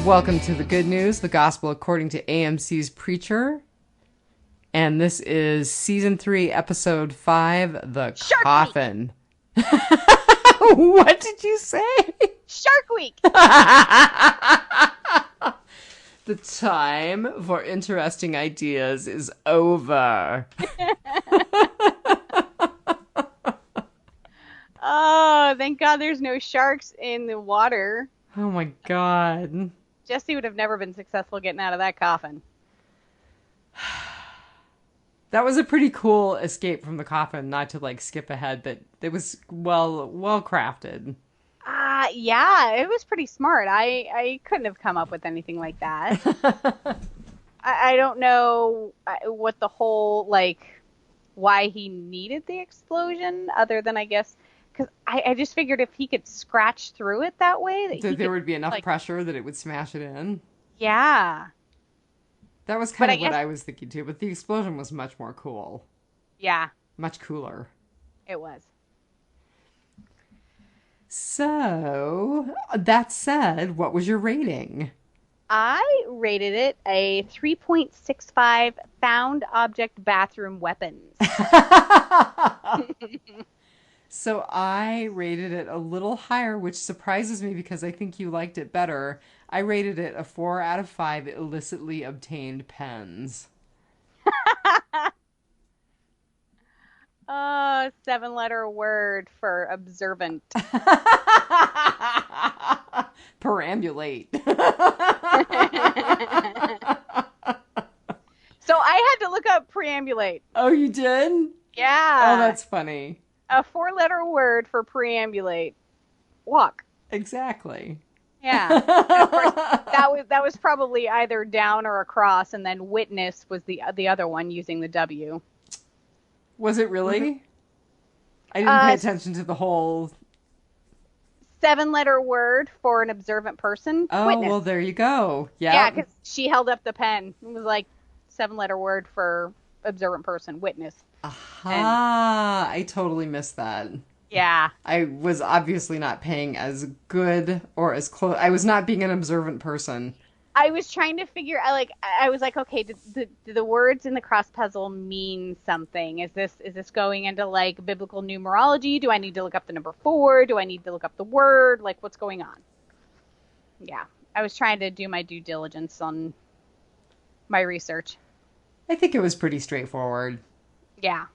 Welcome to the good news, the gospel according to AMC's Preacher. And this is season 3, episode 5, The Shark Coffin. What did you say? Shark Week! The time for interesting ideas is over. Oh, thank God there's no sharks in the water. Oh my God. Jesse would have never been successful getting out of that coffin. That was a pretty cool escape from the coffin, not to like skip ahead, but it was well crafted. Yeah, it was pretty smart. I couldn't have come up with anything like that. I don't know what the whole, like, why he needed the explosion, other than, I guess, because I just figured if he could scratch through it that way, that there would be enough pressure that it would smash it in. Yeah. That was kind of what I was thinking too, but the explosion was much more cool. Yeah. Much cooler. It was. So, that said, what was your rating? I rated it a 3.65 found object bathroom weapons. So I rated it a little higher, which surprises me because I think you liked it better. I rated it a 4 out of 5 illicitly obtained pens. 7-letter word for observant. Perambulate. So I had to look up perambulate. Oh, you did? Yeah. Oh, that's funny. A 4-letter word for perambulate. Walk. Exactly. Yeah. And of course, that was probably either down or across, and then witness was the other one using the W. Was it really? Mm-hmm. I didn't pay attention to the whole 7-letter word for an observant person. Oh, witness. Well, there you go. Yep. Yeah, because she held up the pen. It was like 7-letter word for observant person, witness. Aha! I totally missed that. Yeah. I was obviously not paying as good or as close. I was not being an observant person. I was trying to figure. I was like, okay, do the words in the cross puzzle mean something? Is this going into like biblical numerology? Do I need to look up the number 4? Do I need to look up the word? Like, what's going on? Yeah, I was trying to do my due diligence on my research. I think it was pretty straightforward. Yeah.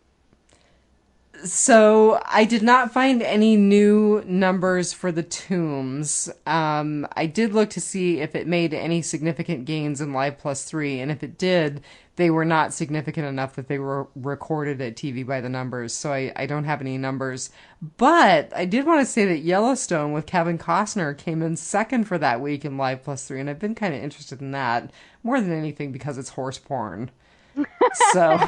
So I did not find any new numbers for the tombs. I did look to see if it made any significant gains in Live Plus 3, and if it did, they were not significant enough that they were recorded at TV by the numbers, so I don't have any numbers. But I did want to say that Yellowstone with Kevin Costner came in second for that week in Live Plus 3, and I've been kind of interested in that, more than anything because it's horse porn. So...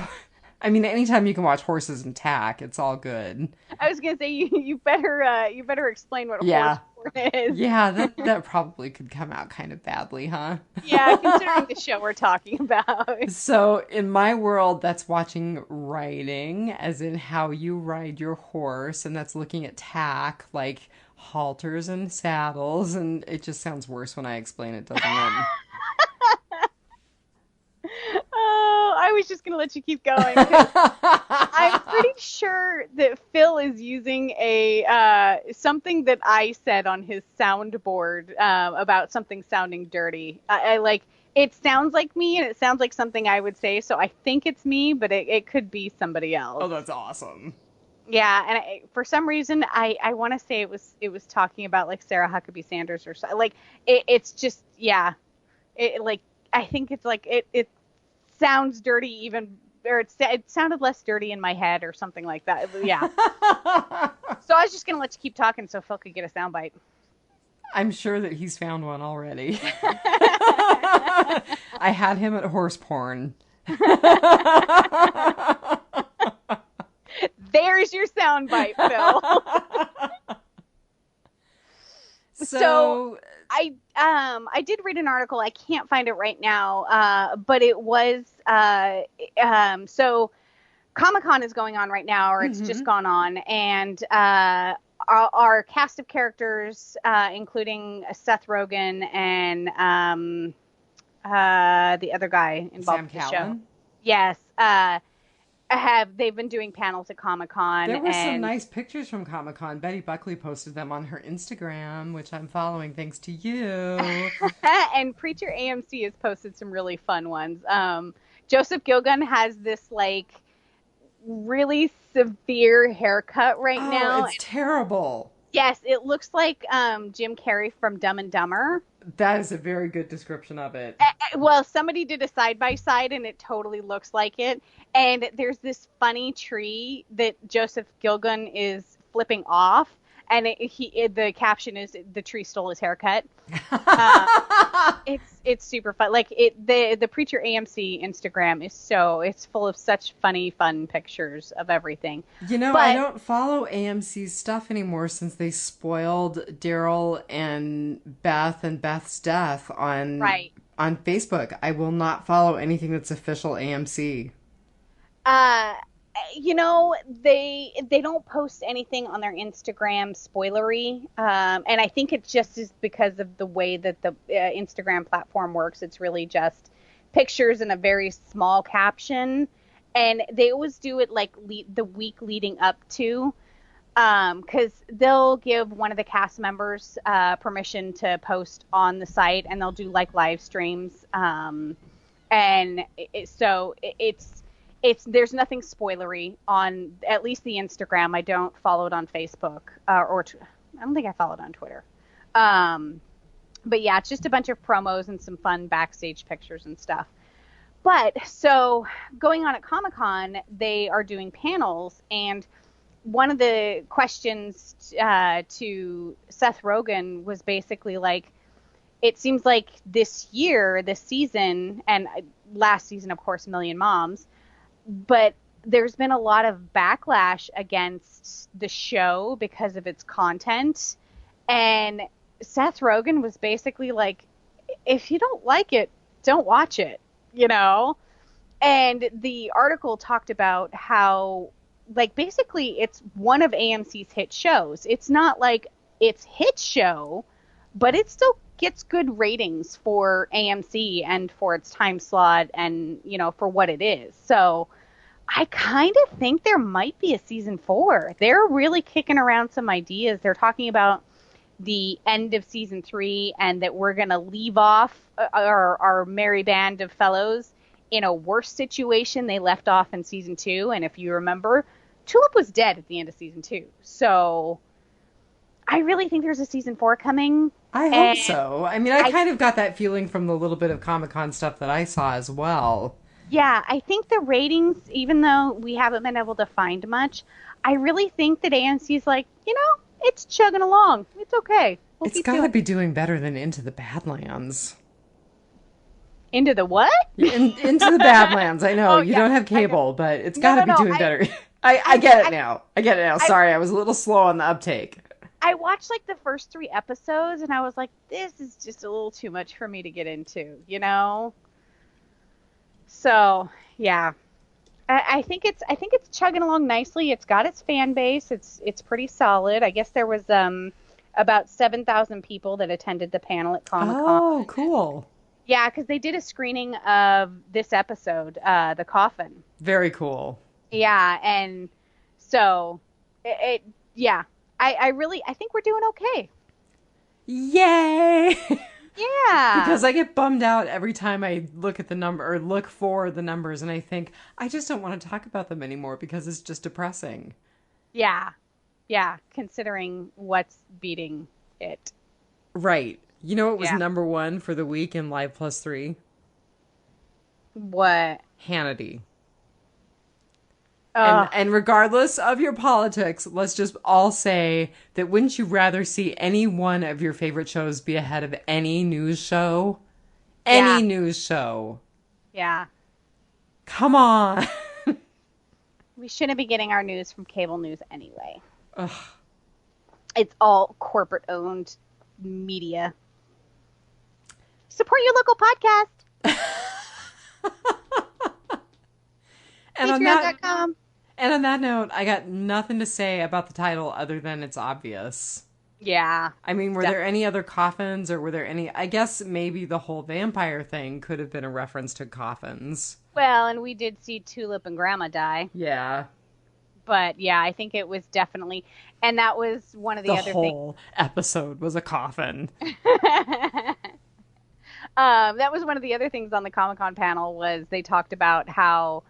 I mean, anytime you can watch horses and tack, it's all good. I was gonna say you better explain what horse porn is. Yeah, that probably could come out kind of badly, huh? Yeah, considering the show we're talking about. So in my world, that's watching riding, as in how you ride your horse, and that's looking at tack, like halters and saddles, and it just sounds worse when I explain it, doesn't it? I was just going to let you keep going. I'm pretty sure that Phil is using a something that I said on his soundboard about something sounding dirty. I like it sounds like me, and it sounds like something I would say, so I think it's me, but it could be somebody else. Oh, that's awesome. Yeah, and for some reason, I want to say it was talking about like Sarah Huckabee Sanders or something. Like it's just I think it's like it sounds dirty even, or it sounded less dirty in my head or something like that. Yeah. So I was just gonna let you keep talking so Phil could get a soundbite. I'm sure that he's found one already. I had him at horse porn. There's your soundbite, Phil. So I did read an article. I can't find it right now, but it was so Comic-Con is going on right now, or it's just gone on, and our cast of characters, including Seth Rogen and the other guy involved Sam with the show. Callan. Yes, they've been doing panels at Comic-Con, There were some and nice pictures from Comic-Con. Betty Buckley posted them on her Instagram, which I'm following thanks to you. and Preacher AMC has posted some really fun ones. Joseph Gilgun has this like really severe haircut right Oh, now. it's terrible. Yes, it looks like Jim Carrey from Dumb and Dumber. That is a very good description of it. Well, somebody did a side by side and it totally looks like it. And there's this funny tree that Joseph Gilgun is flipping off, and the caption is "The tree stole his haircut." It's super fun. Like the Preacher AMC Instagram it's full of such funny, fun pictures of everything. I don't follow AMC's stuff anymore since they spoiled Daryl and Beth's death on Facebook. I will not follow anything that's official AMC. They don't post anything on their Instagram spoilery, and I think it just is because of the way that the Instagram platform works. It's really just pictures and a very small caption, and they always do it like the week leading up to, because they'll give one of the cast members permission to post on the site, and they'll do like live streams, and there's nothing spoilery on at least the Instagram. I don't follow it on Facebook I don't think I follow it on Twitter. But yeah, it's just a bunch of promos and some fun backstage pictures and stuff. But so going on at Comic-Con, they are doing panels, and one of the questions to Seth Rogen was basically like, it seems like this season, and last season, of course, Million Moms, but there's been a lot of backlash against the show because of its content. And Seth Rogen was basically like, if you don't like it, don't watch it, And the article talked about how, like, basically it's one of AMC's hit shows. It's not like its hit show, but it still gets good ratings for AMC and for its time slot and, for what it is. So I kind of think there might be a season 4. They're really kicking around some ideas. They're talking about the end of season 3 and that we're going to leave off our merry band of fellows in a worse situation they left off in season 2. And if you remember, Tulip was dead at the end of season 2. So I really think there's a season 4 coming. I hope so. I mean, I kind of got that feeling from the little bit of Comic-Con stuff that I saw as well. Yeah, I think the ratings, even though we haven't been able to find much, I really think that AMC's like, it's chugging along. It's okay. It's got to be doing better than Into the Badlands. Into the what? Into the Badlands. I know you don't have cable, but it's got to be doing better. I get it now. Sorry, I was a little slow on the uptake. I watched like the first 3 episodes and I was like, this is just a little too much for me to get into, So yeah, I think it's chugging along nicely. It's got its fan base. It's pretty solid. I guess there was about 7,000 people that attended the panel at Comic-Con. Oh, cool. Yeah, because they did a screening of this episode, the Coffin. Very cool. Yeah, and so yeah. I think we're doing okay. Yay! Yeah. Because I get bummed out every time I look at the number or look for the numbers and I think, I just don't want to talk about them anymore because it's just depressing. Yeah. Yeah. Considering what's beating it. Right. It was number 1 for the week in Live Plus 3? What? Hannity. And regardless of your politics, let's just all say that wouldn't you rather see any one of your favorite shows be ahead of any news show? Any news show. Yeah. Come on. We shouldn't be getting our news from cable news anyway. Ugh. It's all corporate owned media. Support your local podcast. And Patreon.com. And on that note, I got nothing to say about the title other than it's obvious. Yeah. I mean, were there any other coffins, or were there any? I guess maybe the whole vampire thing could have been a reference to coffins. Well, and we did see Tulip and Grandma die. Yeah. But yeah, I think it was definitely, and that was one of the The other things. whole episode was a coffin. That was one of the other things on the Comic-Con panel was they talked about how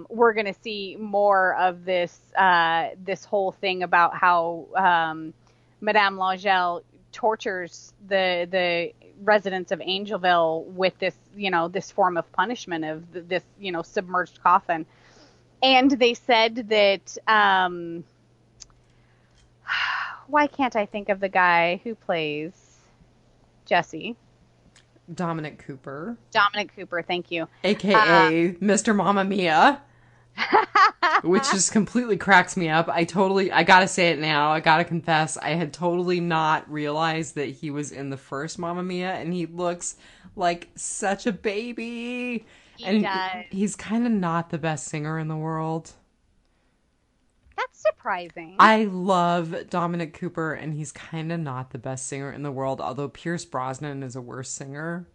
we're going to see more of this whole thing about how Madame Langell tortures the residents of Angelville with this form of punishment of this submerged coffin. And they said that why can't I think of the guy who plays Jesse? Dominic Cooper. Dominic Cooper, thank you. AKA Mr. Mamma Mia. Which just completely cracks me up. I gotta say it now. I gotta confess, I had totally not realized that he was in the first Mamma Mia, and he looks like such a baby. He does. He's kind of not the best singer in the world. That's surprising. I love Dominic Cooper, and he's kind of not the best singer in the world, although Pierce Brosnan is a worse singer.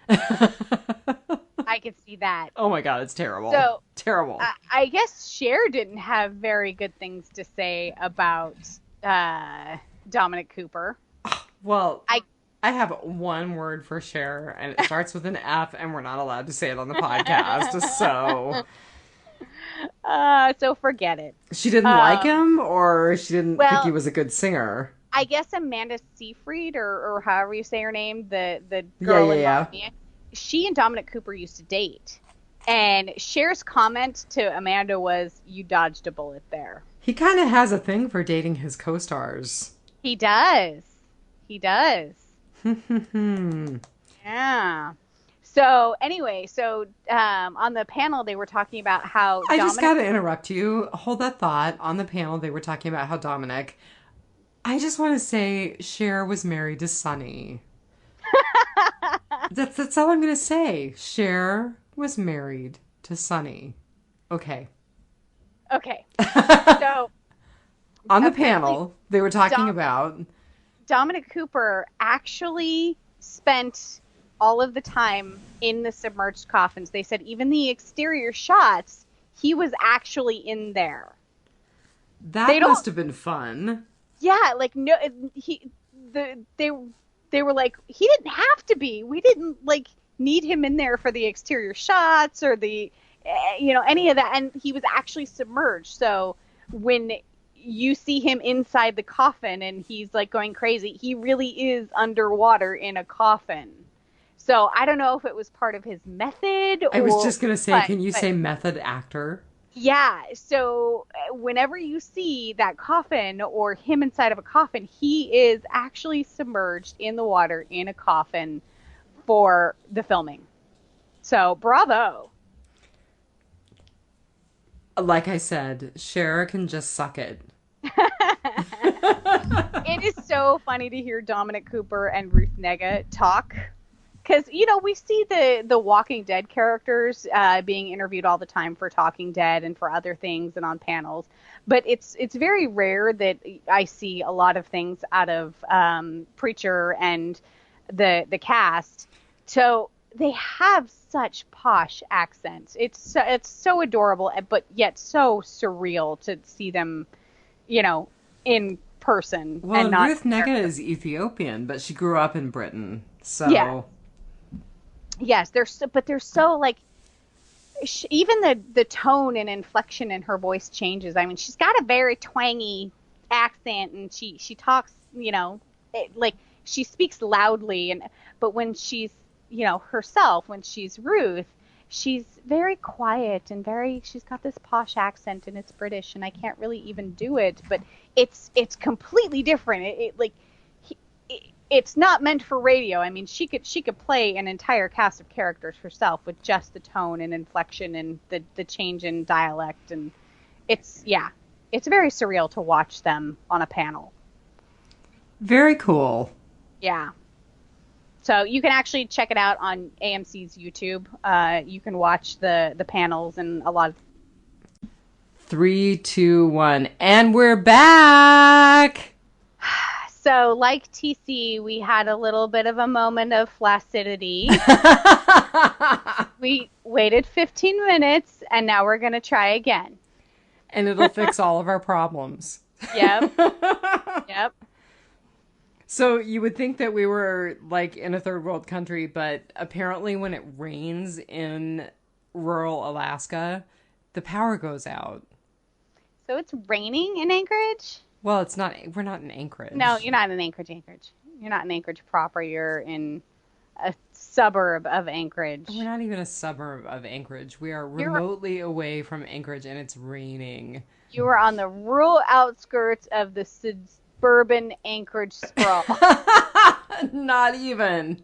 I could see that. Oh my god, it's terrible. So, terrible. I guess Cher didn't have very good things to say about Dominic Cooper. Well, I have one word for Cher, and it starts with an F, and we're not allowed to say it on the podcast, so... So forget it. She didn't like him, or she didn't think he was a good singer? I guess Amanda Seyfried, or however you say her name, the girl in Mamma Mia, she and Dominic Cooper used to date. And Cher's comment to Amanda was, "You dodged a bullet there." He kind of has a thing for dating his co-stars. He does. He does. Yeah. So anyway, on the panel they were talking about how I just gotta interrupt you. Hold that thought. On the panel they were talking about how Dominic. I just want to say Cher was married to Sonny. That's all I'm gonna say. Cher was married to Sonny. Okay. Okay. So on the panel they were talking about Dominic Cooper actually spent all of the time in the submerged coffins. They said even the exterior shots, he was actually in there. That must have been fun. Yeah, like no, they were like, he didn't have to be. We didn't need him in there for the exterior shots or the any of that, and he was actually submerged. So when you see him inside the coffin and he's going crazy, he really is underwater in a coffin. So I don't know if it was part of his method. I was just going to say, can you say method actor? Yeah. So whenever you see that coffin or him inside of a coffin, he is actually submerged in the water in a coffin for the filming. So bravo. Like I said, Cher can just suck it. It is so funny to hear Dominic Cooper and Ruth Negga talk. Because, we see the Walking Dead characters being interviewed all the time for Talking Dead and for other things and on panels. But it's very rare that I see a lot of things out of Preacher and the cast. So they have such posh accents. It's so adorable, but yet so surreal to see them, in person. Well, and not Ruth Negga is Ethiopian, but she grew up in Britain. So... Yeah. Yes, they're so even the tone and inflection in her voice changes. I mean, she's got a very twangy accent, and she talks, she speaks loudly, but when she's, herself, when she's Ruth, she's very quiet and she's got this posh accent, and it's British, and I can't really even do it, but it's completely different. It's not meant for radio. I mean, she could play an entire cast of characters herself with just the tone and inflection and the change in dialect, and it's very surreal to watch them on a panel. Very cool. Yeah. So you can actually check it out on AMC's YouTube. You can watch the panels and a lot of... 3, 2, 1, and we're back! So, like TC, we had a little bit of a moment of flaccidity. We waited 15 minutes, and now we're going to try again. And it'll fix all of our problems. Yep. Yep. So you would think that we were like in a third world country, but apparently when it rains in rural Alaska, the power goes out. So it's raining in Anchorage? Well, it's not. We're not in Anchorage. No, you're not in Anchorage. You're not in Anchorage proper. You're in a suburb of Anchorage. We're not even a suburb of Anchorage. We are remotely away from Anchorage, and it's raining. You are on the rural outskirts of the suburban Anchorage sprawl. Not even.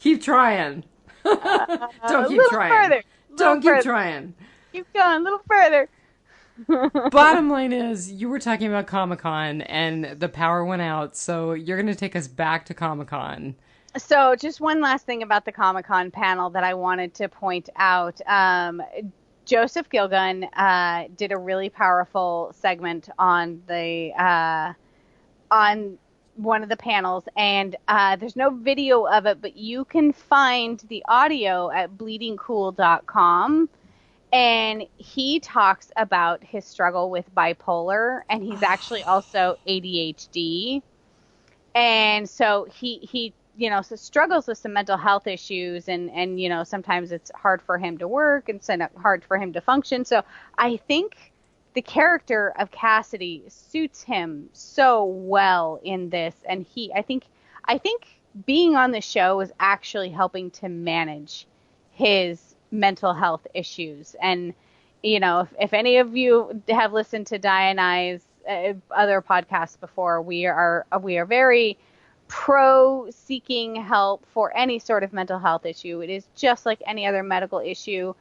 Keep trying. Don't keep trying. Further. Don't keep trying. Keep going a little further. Bottom line is, you were talking about Comic-Con and the power went out, so you're going to take us back to Comic-Con. So just one last thing about the Comic-Con panel that I wanted to point out. Joseph Gilgun did a really powerful segment on the on one of the panels, and there's no video of it, but you can find the audio at bleedingcool.com. And he talks about his struggle with bipolar, and he's actually also ADHD. And so he so struggles with some mental health issues, and sometimes it's hard for him to work and hard for him to function. So I think the character of Cassidy suits him so well in this, and I think being on the show is actually helping to manage his mental health issues. And if any of you have listened to Dianne and I's other podcasts before, we are very pro seeking help for any sort of mental health issue. It is just like any other medical issue.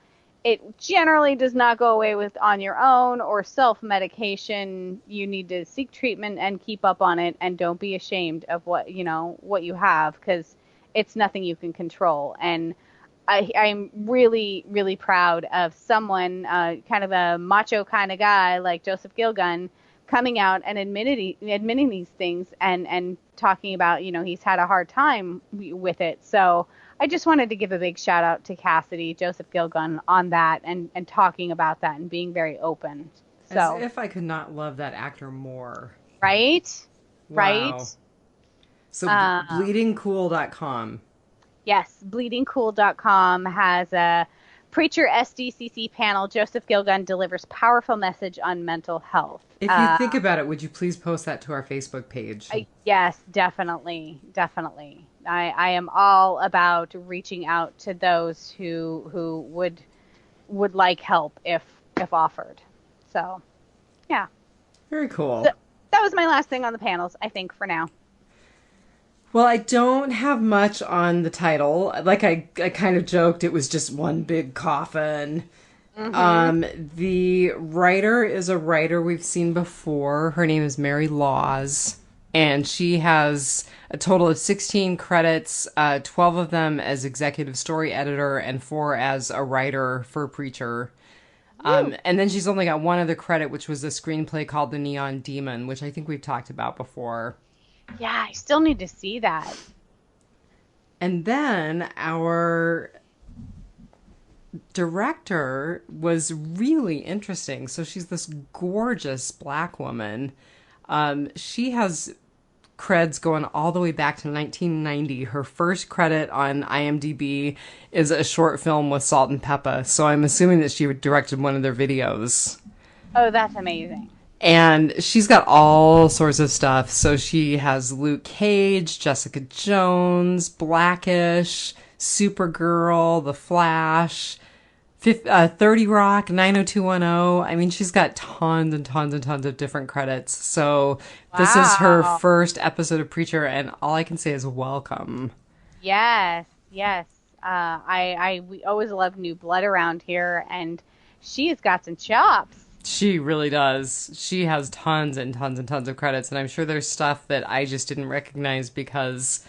It generally does not go away with on your own or self-medication. You need to seek treatment and keep up on it, and don't be ashamed of what you have, because it's nothing you can control. And I'm really, really proud of someone, kind of a macho kind of guy like Joseph Gilgun, coming out and admitting these things and talking about, he's had a hard time with it. So I just wanted to give a big shout out to Cassidy, Joseph Gilgun, on that and talking about that and being very open. So, as if I could not love that actor more. Right? Wow. Right? So bleedingcool.com. Yes, bleedingcool.com has a Preacher SDCC panel. Joseph Gilgun delivers powerful message on mental health. If you think about it, would you please post that to our Facebook page? Yes, definitely. Definitely. I am all about reaching out to those who would like help if offered. So, yeah. Very cool. So, that was my last thing on the panels, I think, for now. Well, I don't have much on the title. Like I kind of joked, it was just one big coffin. Mm-hmm. The writer is a writer we've seen before. Her name is Mary Laws, and she has a total of 16 credits, 12 of them as executive story editor and 4 as a writer for Preacher. And then she's only got one other credit, which was a screenplay called The Neon Demon, which I think we've talked about before. Yeah, I still need to see that. And then our director was really interesting. So she's this gorgeous black woman. She has creds going all the way back to 1990. Her first credit on IMDb is a short film with Salt and Pepper. So I'm assuming that she directed one of their videos. Oh, that's amazing. And she's got all sorts of stuff. So she has Luke Cage, Jessica Jones, Blackish, Supergirl, The Flash, 30 Rock, 90210. I mean, she's got tons and tons and tons of different credits. So This is her first episode of Preacher, and all I can say is welcome. Yes, yes. We always love new blood around here, and she has got some chops. She really does. She has tons and tons and tons of credits, and I'm sure there's stuff that I just didn't recognize because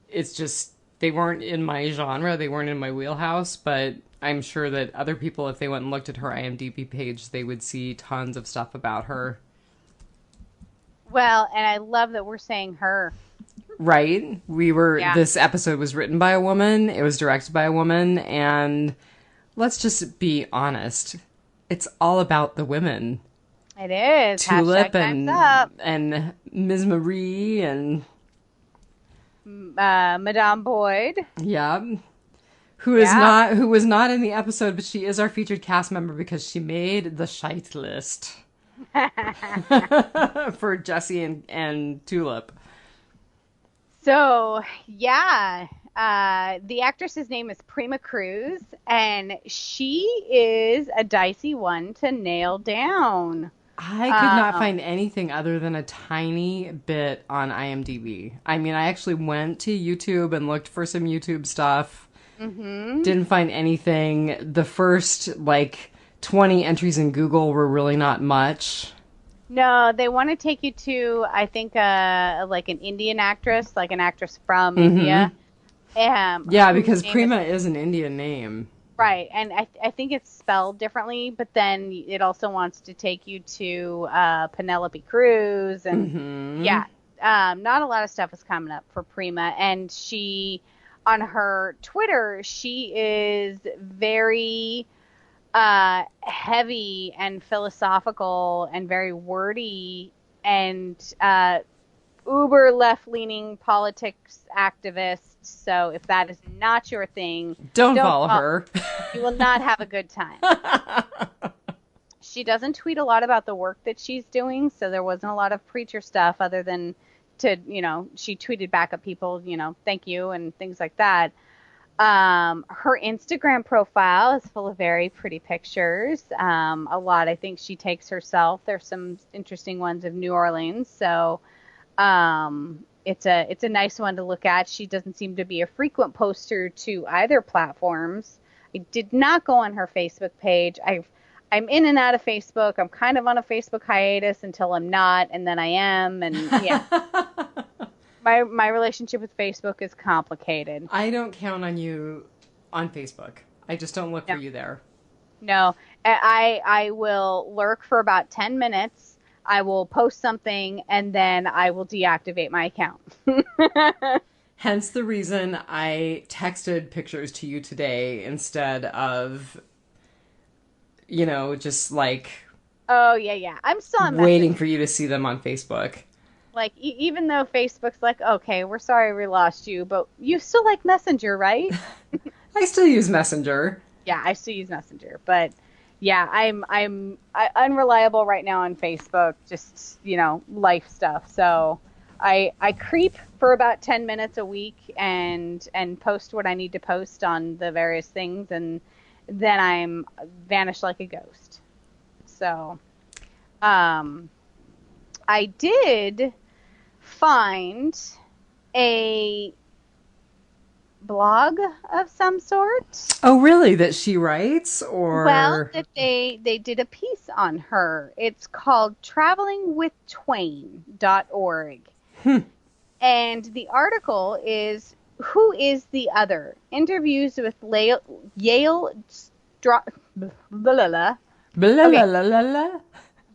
it's just, they weren't in my genre, they weren't in my wheelhouse, but I'm sure that other people, if they went and looked at her IMDb page, they would see tons of stuff about her. Well, and I love that we're saying her. Right? Yeah. This episode was written by a woman, it was directed by a woman, and let's just be honest. It's all about the women. It is. Tulip Time's up. and Ms. Marie and Madame Boyd. yeah, who was not in the episode, but she is our featured cast member because she made the shite list for Jesse and Tulip. So, yeah, the actress's name is Prima Cruz, and she is a dicey one to nail down. I could not find anything other than a tiny bit on IMDb. I mean, I actually went to YouTube and looked for some YouTube stuff. Mm-hmm. Didn't find anything. The first, 20 entries in Google were really not much. No, they want to take you to, I think, like an Indian actress, like an actress from India. Yeah, because Prima is an Indian name. Right, and I think it's spelled differently, but then it also wants to take you to Penelope Cruz, and not a lot of stuff is coming up for Prima. And she, on her Twitter, she is very heavy and philosophical and very wordy and uber left-leaning politics activist. So if that is not your thing, don't follow her. You will not have a good time. She doesn't tweet a lot about the work that she's doing, so there wasn't a lot of preacher stuff other than she tweeted back at people, thank you and things like that. Her Instagram profile is full of very pretty pictures. A lot, I think she takes herself. There's some interesting ones of New Orleans. So, it's a nice one to look at. She doesn't seem to be a frequent poster to either platforms. I did not go on her Facebook page. I'm in and out of Facebook. I'm kind of on a Facebook hiatus until I'm not, and then I am, and yeah. My relationship with Facebook is complicated. I don't count on you on Facebook. I just don't look for you there. No, I will lurk for about 10 minutes. I will post something, and then I will deactivate my account. Hence the reason I texted pictures to you today instead of, just Oh, yeah. I'm still on waiting Messenger. for you to see them on Facebook. Even though Facebook's okay, we're sorry we lost you, but you still like Messenger, right? I still use Messenger. Yeah, I still use Messenger, but yeah, I'm unreliable right now on Facebook, just, life stuff. So I creep for about 10 minutes a week and post what I need to post on the various things, and then I'm vanished like a ghost. So I did find a blog of some sort. Oh, really? That she writes? Or well, that they did a piece on her. It's called travelingwithtwain.org. And the article is Who is the Other? Interviews with Yale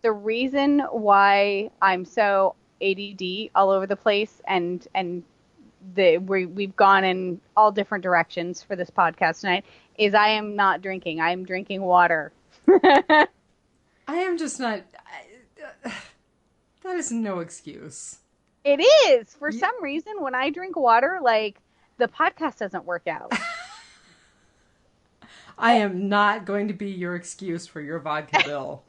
The reason why I'm so ADD all over the place and we've gone in all different directions for this podcast tonight is I am not drinking. I am drinking water. I am just not. That is no excuse. It is. For some reason, when I drink water, the podcast doesn't work out. I am not going to be your excuse for your vodka bill.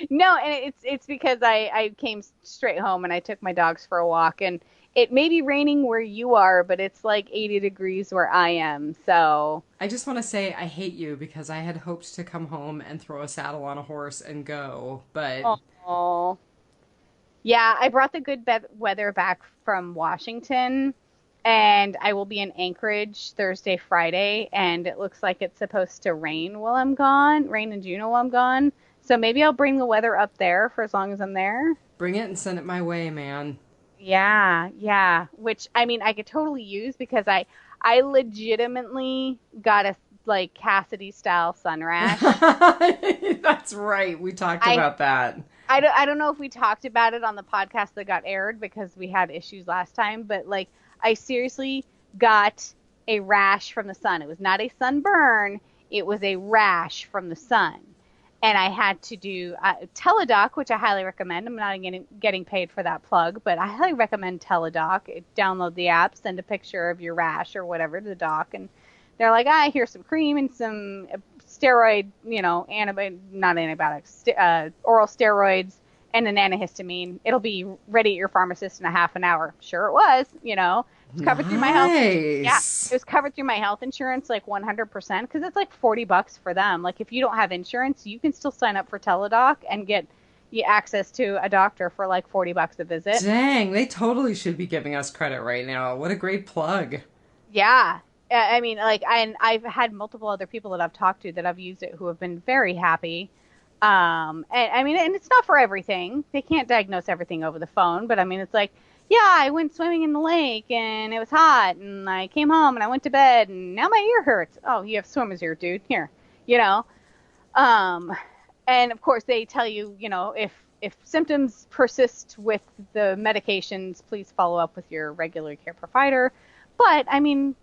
No, and it's because I came straight home and I took my dogs for a walk, and it may be raining where you are, but it's 80 degrees where I am, so... I just want to say I hate you because I had hoped to come home and throw a saddle on a horse and go, but... Oh. Yeah, I brought the good weather back from Washington, and I will be in Anchorage Thursday, Friday, and it looks like it's supposed to rain while I'm gone, rain in Juneau while I'm gone, so maybe I'll bring the weather up there for as long as I'm there. Bring it and send it my way, man. Yeah. Which, I mean, I could totally use because I legitimately got a like Cassidy style sun rash. That's right. We talked I about that. I don't know if we talked about it on the podcast that got aired because we had issues last time, but like I seriously got a rash from the sun. It was not a sunburn, it was a rash from the sun. And I had to do Teledoc, which I highly recommend. I'm not getting paid for that plug, but I highly recommend Teledoc. Download the app, send a picture of your rash or whatever to the doc, and they're like, here's some cream and some steroid, not antibiotics, oral steroids and an antihistamine. It'll be ready at your pharmacist in a half an hour. Sure it was, It's covered through my health. Yeah, it was covered through my health insurance, like 100%, because it's like $40 for them. Like if you don't have insurance, you can still sign up for Teledoc and get access to a doctor for like $40 a visit. Dang, they totally should be giving us credit right now. What a great plug. Yeah. I mean, like, I've had multiple other people that I've talked to that have used it who have been very happy. And I mean, and it's not for everything. They can't diagnose everything over the phone, but I mean, it's like, yeah, I went swimming in the lake and it was hot and I came home and I went to bed and now my ear hurts. Oh, you have swimmer's ear, dude. Here, and of course they tell you, if symptoms persist with the medications, please follow up with your regular care provider. But I mean,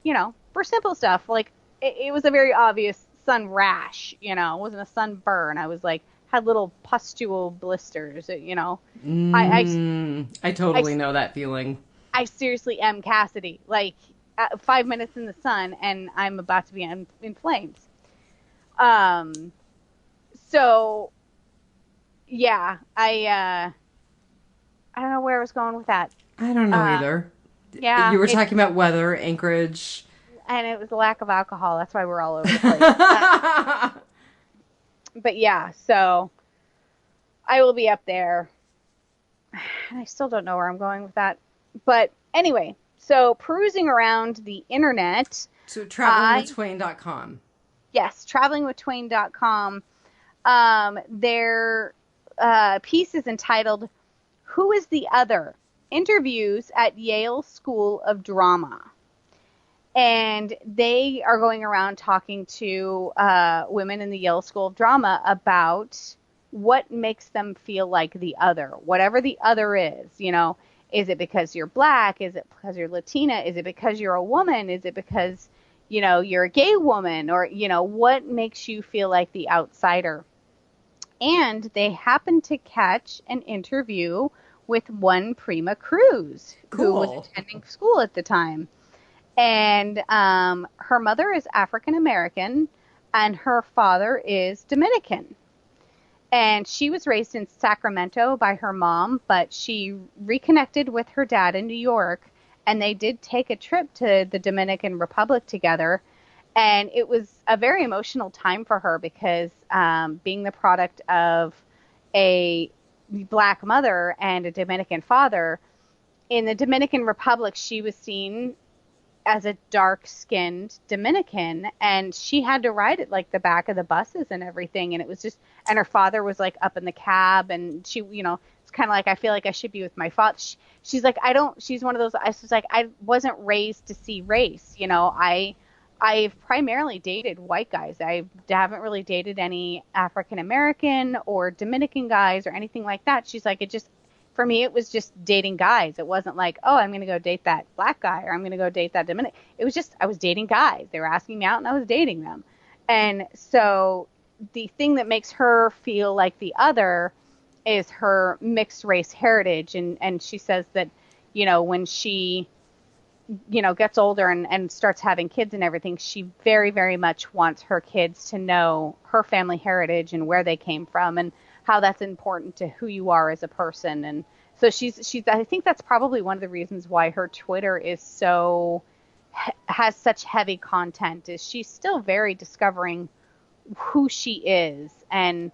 for simple stuff, like it was a very obvious sun rash, it wasn't a sunburn. I was like, had little pustule blisters, I totally know that feeling. I seriously am Cassidy. Like 5 minutes in the sun and I'm about to be in flames. So yeah, I don't know where I was going with that. I don't know either. Yeah. You were talking about weather, Anchorage. And it was the lack of alcohol. That's why we're all over the place. But yeah, so I will be up there. I still don't know where I'm going with that. But anyway, so perusing around the internet. So travelingwithtwain.com. Yes, travelingwithtwain.com. Their piece is entitled, "Who is the Other? Interviews at Yale School of Drama." And they are going around talking to women in the Yale School of Drama about what makes them feel like the other, whatever the other is. Is it because you're black? Is it because you're Latina? Is it because you're a woman? Is it because, you're a gay woman? Or, what makes you feel like the outsider? And they happened to catch an interview with one Prima Cruz, who was attending school at the time. And her mother is African American and her father is Dominican. And she was raised in Sacramento by her mom, but she reconnected with her dad in New York, and they did take a trip to the Dominican Republic together. And it was a very emotional time for her because being the product of a black mother and a Dominican father, in the Dominican Republic, she was seen as a dark-skinned Dominican, and she had to ride at like the back of the buses and everything. And it was just, and her father was like up in the cab, and she, it's kind of like, I feel like I should be with my father. She's like, she's one of those, I was like, I wasn't raised to see race. I've primarily dated white guys. I haven't really dated any African American or Dominican guys or anything like that. She's like, for me, it was just dating guys. It wasn't like, oh, I'm going to go date that black guy or I'm going to go date that Dominican. It was just, I was dating guys. They were asking me out and I was dating them. And so the thing that makes her feel like the other is her mixed race heritage. And she says that, when she, gets older and starts having kids and everything, she very, very much wants her kids to know her family heritage and where they came from and how that's important to who you are as a person. And so she's I think that's probably one of the reasons why her Twitter is has such heavy content, is she's still very discovering who she is. And,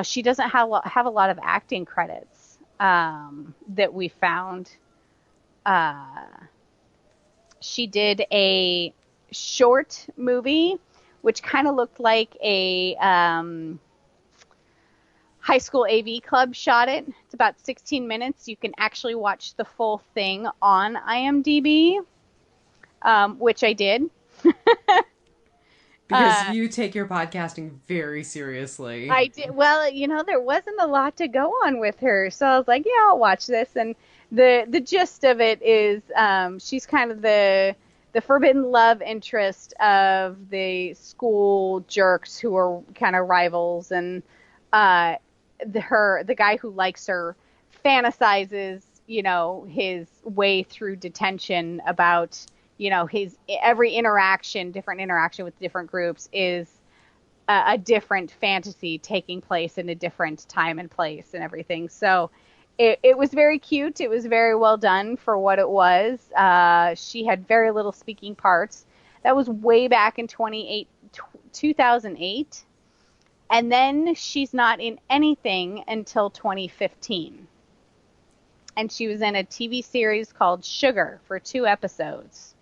she doesn't have a lot of acting credits that we found. She did a short movie, which kind of looked like a high school AV club shot it. It's about 16 minutes. You can actually watch the full thing on IMDb, which I did. Because you take your podcasting very seriously. I did well, there wasn't a lot to go on with her, so I was like, yeah, I'll watch this. And the gist of it is, she's kind of the forbidden love interest of the school jerks who are kind of rivals, and the guy who likes her fantasizes, his way through detention about, his every different interaction with different groups is a different fantasy taking place in a different time and place and everything. So it was very cute. It was very well done for what it was. She had very little speaking parts. That was way back in 2008. And then she's not in anything until 2015. And she was in a TV series called Sugar for 2 episodes.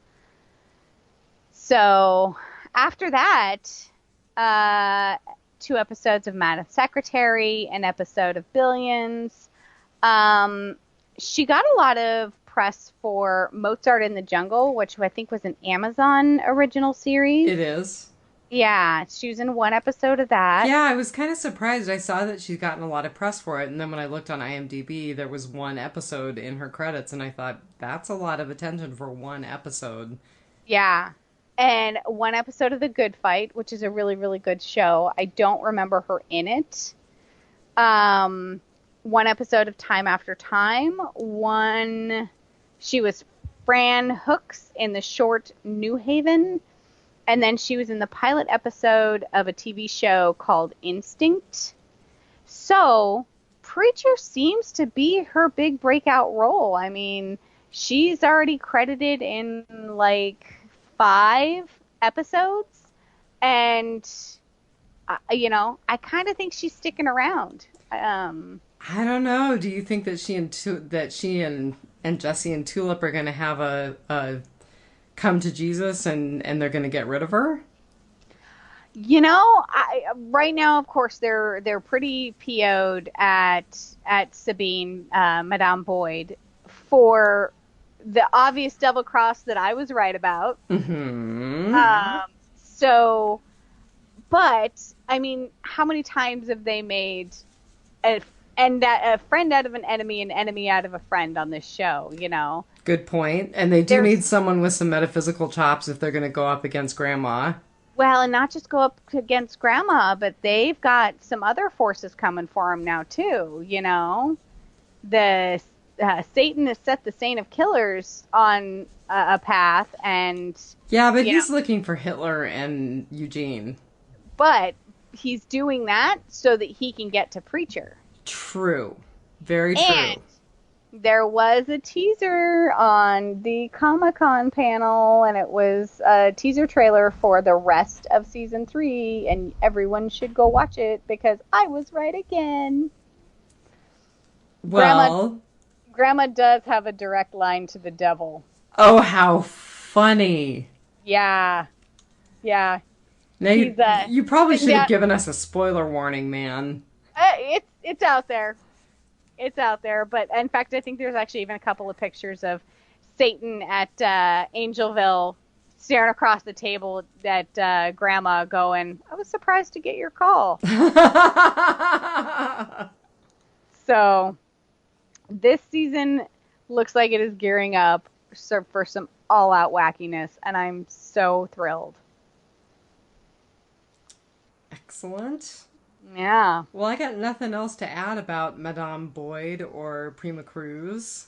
So after that, 2 episodes of Madam Secretary, an episode of Billions. She got a lot of press for Mozart in the Jungle, which I think was an Amazon original series. It is. Yeah, she was in 1 episode of that. Yeah, I was kind of surprised. I saw that she's gotten a lot of press for it, and then when I looked on IMDb, there was 1 episode in her credits, and I thought, that's a lot of attention for 1 episode. Yeah. And 1 episode of The Good Fight, which is a really, really good show. I don't remember her in it. 1 episode of Time After Time. She was Fran Hooks in the short New Haven. And then she was in the pilot episode of a TV show called Instinct. So Preacher seems to be her big breakout role. I mean, she's already credited in like 5 episodes, and I kind of think she's sticking around. I don't know. Do you think that she and Jesse and Tulip are going to have a come to Jesus and they're going to get rid of her? Right now, of course, they're pretty PO'd at Sabine, Madame Boyd, for the obvious double cross that I was right about. Mm-hmm. But I mean, how many times have they made a friend out of an enemy out of a friend on this show? Good point. And they do need someone with some metaphysical chops if they're going to go up against Grandma. Well, and not just go up against Grandma, but they've got some other forces coming for them now too. Satan has set the Saint of Killers on a path, and yeah, but he's looking for Hitler and Eugene. But he's doing that so that he can get to Preacher. True, very true. And there was a teaser on the Comic-Con panel, and it was a teaser trailer for the rest of season 3, and everyone should go watch it because I was right again. Well, Grandma does have a direct line to the devil. Oh, how funny. Yeah. Yeah. Now you probably should have given us a spoiler warning, man. It's out there. It's out there. But in fact, I think there's actually even a couple of pictures of Satan at Angelville staring across the table at Grandma going, I was surprised to get your call. So this season looks like it is gearing up for some all-out wackiness, and I'm so thrilled. Excellent. Yeah. Well, I got nothing else to add about Madame Boyd or Prima Cruz.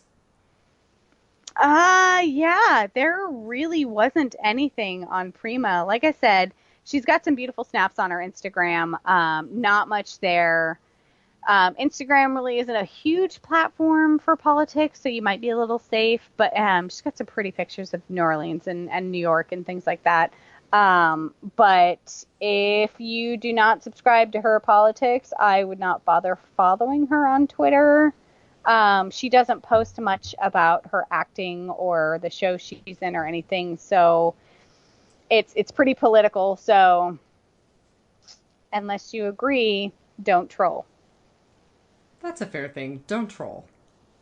Yeah, there really wasn't anything on Prima. Like I said, she's got some beautiful snaps on her Instagram. Not much there. Instagram really isn't a huge platform for politics, so you might be a little safe, but she's got some pretty pictures of New Orleans and New York and things like that. But if you do not subscribe to her politics, I would not bother following her on Twitter. She doesn't post much about her acting or the show she's in or anything, so it's pretty political. So unless you agree, don't troll. That's a fair thing. Don't troll.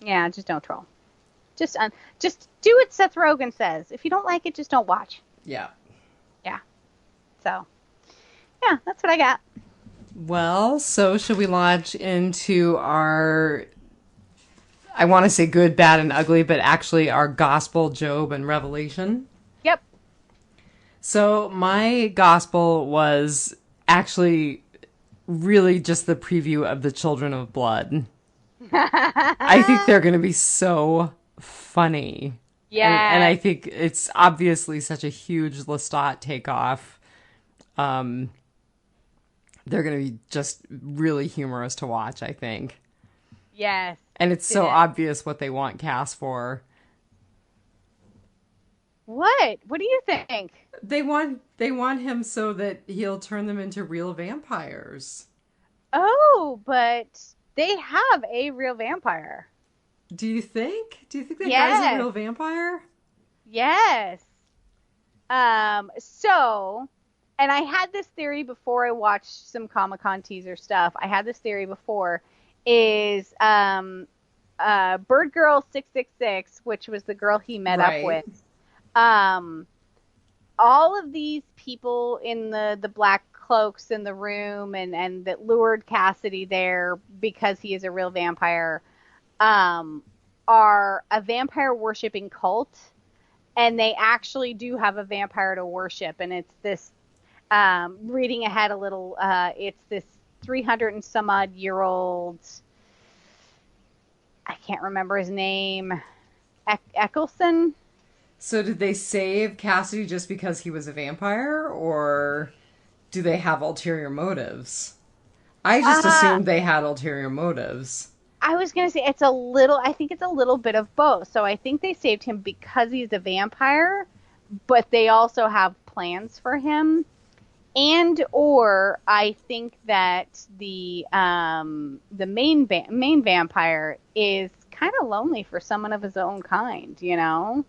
Yeah, just don't troll. Just do what Seth Rogen says. If you don't like it, just don't watch. Yeah. Yeah. So Yeah, that's what I got. Well, so should we launch into our, I want to say good, bad, and ugly, but actually our gospel, Job, and Revelation? Yep. So my gospel was actually really just the preview of the Children of Blood. I think they're going to be so funny. And I Yes. think it's obviously such a huge Lestat takeoff. Um, they're going to be just really humorous to watch, I think. Yes. And it's It so is. obvious what they want Cass for. What? What do you think? They want him so that he'll turn them into real vampires. Oh, but they have a real vampire. Do you think? Do you think that guy's a Yes. real vampire? Yes. So, and I had this theory before I watched some Comic-Con teaser stuff. I had this theory before is Bird Girl 666, which was the girl he met up Right. with. Um, all of these people in the black cloaks in the room and that lured Cassidy there because he is a real vampire, um, are a vampire worshipping cult, and they actually do have a vampire to worship, and it's this reading ahead a little, it's this 300 and some odd year old, I can't remember his name, Eccleston. So did they save Cassidy just because he was a vampire, or do they have ulterior motives? I just uh assumed they had ulterior motives. I was gonna say it's a little, I think it's a little bit of both. So I think they saved him because he's a vampire, but they also have plans for him. And or I think that the main vampire is kind of lonely for someone of his own kind, you know.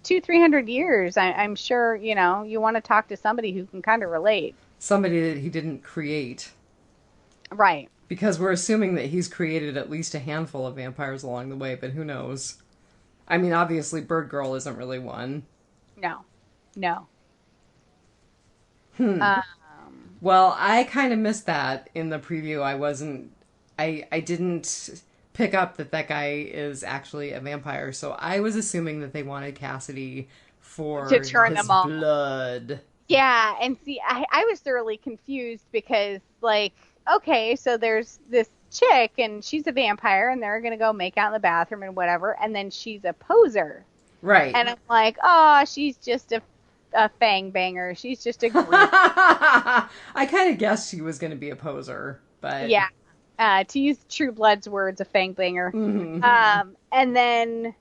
300 years. I'm sure, you know, you want to talk to somebody who can kind of relate. Somebody that he didn't create. Right. Because we're assuming that he's created at least a handful of vampires along the way, but who knows? I mean, obviously, Bird Girl isn't really one. No. No. Hmm. Uh, Well, I kind of missed that in the preview. I didn't pick up that that guy is actually a vampire, so I was assuming that they wanted Cassidy for to turn his them all. blood. Yeah, and see, I was thoroughly confused because, like, okay, so there's this chick and she's a vampire and they're gonna go make out in the bathroom and whatever, and then she's a poser. Right. And I'm like, oh, she's just a fang banger. She's just a groupie. I kind of guessed she was going to be a poser, but Yeah. To use True Blood's words, a fang banger. Mhm. And then,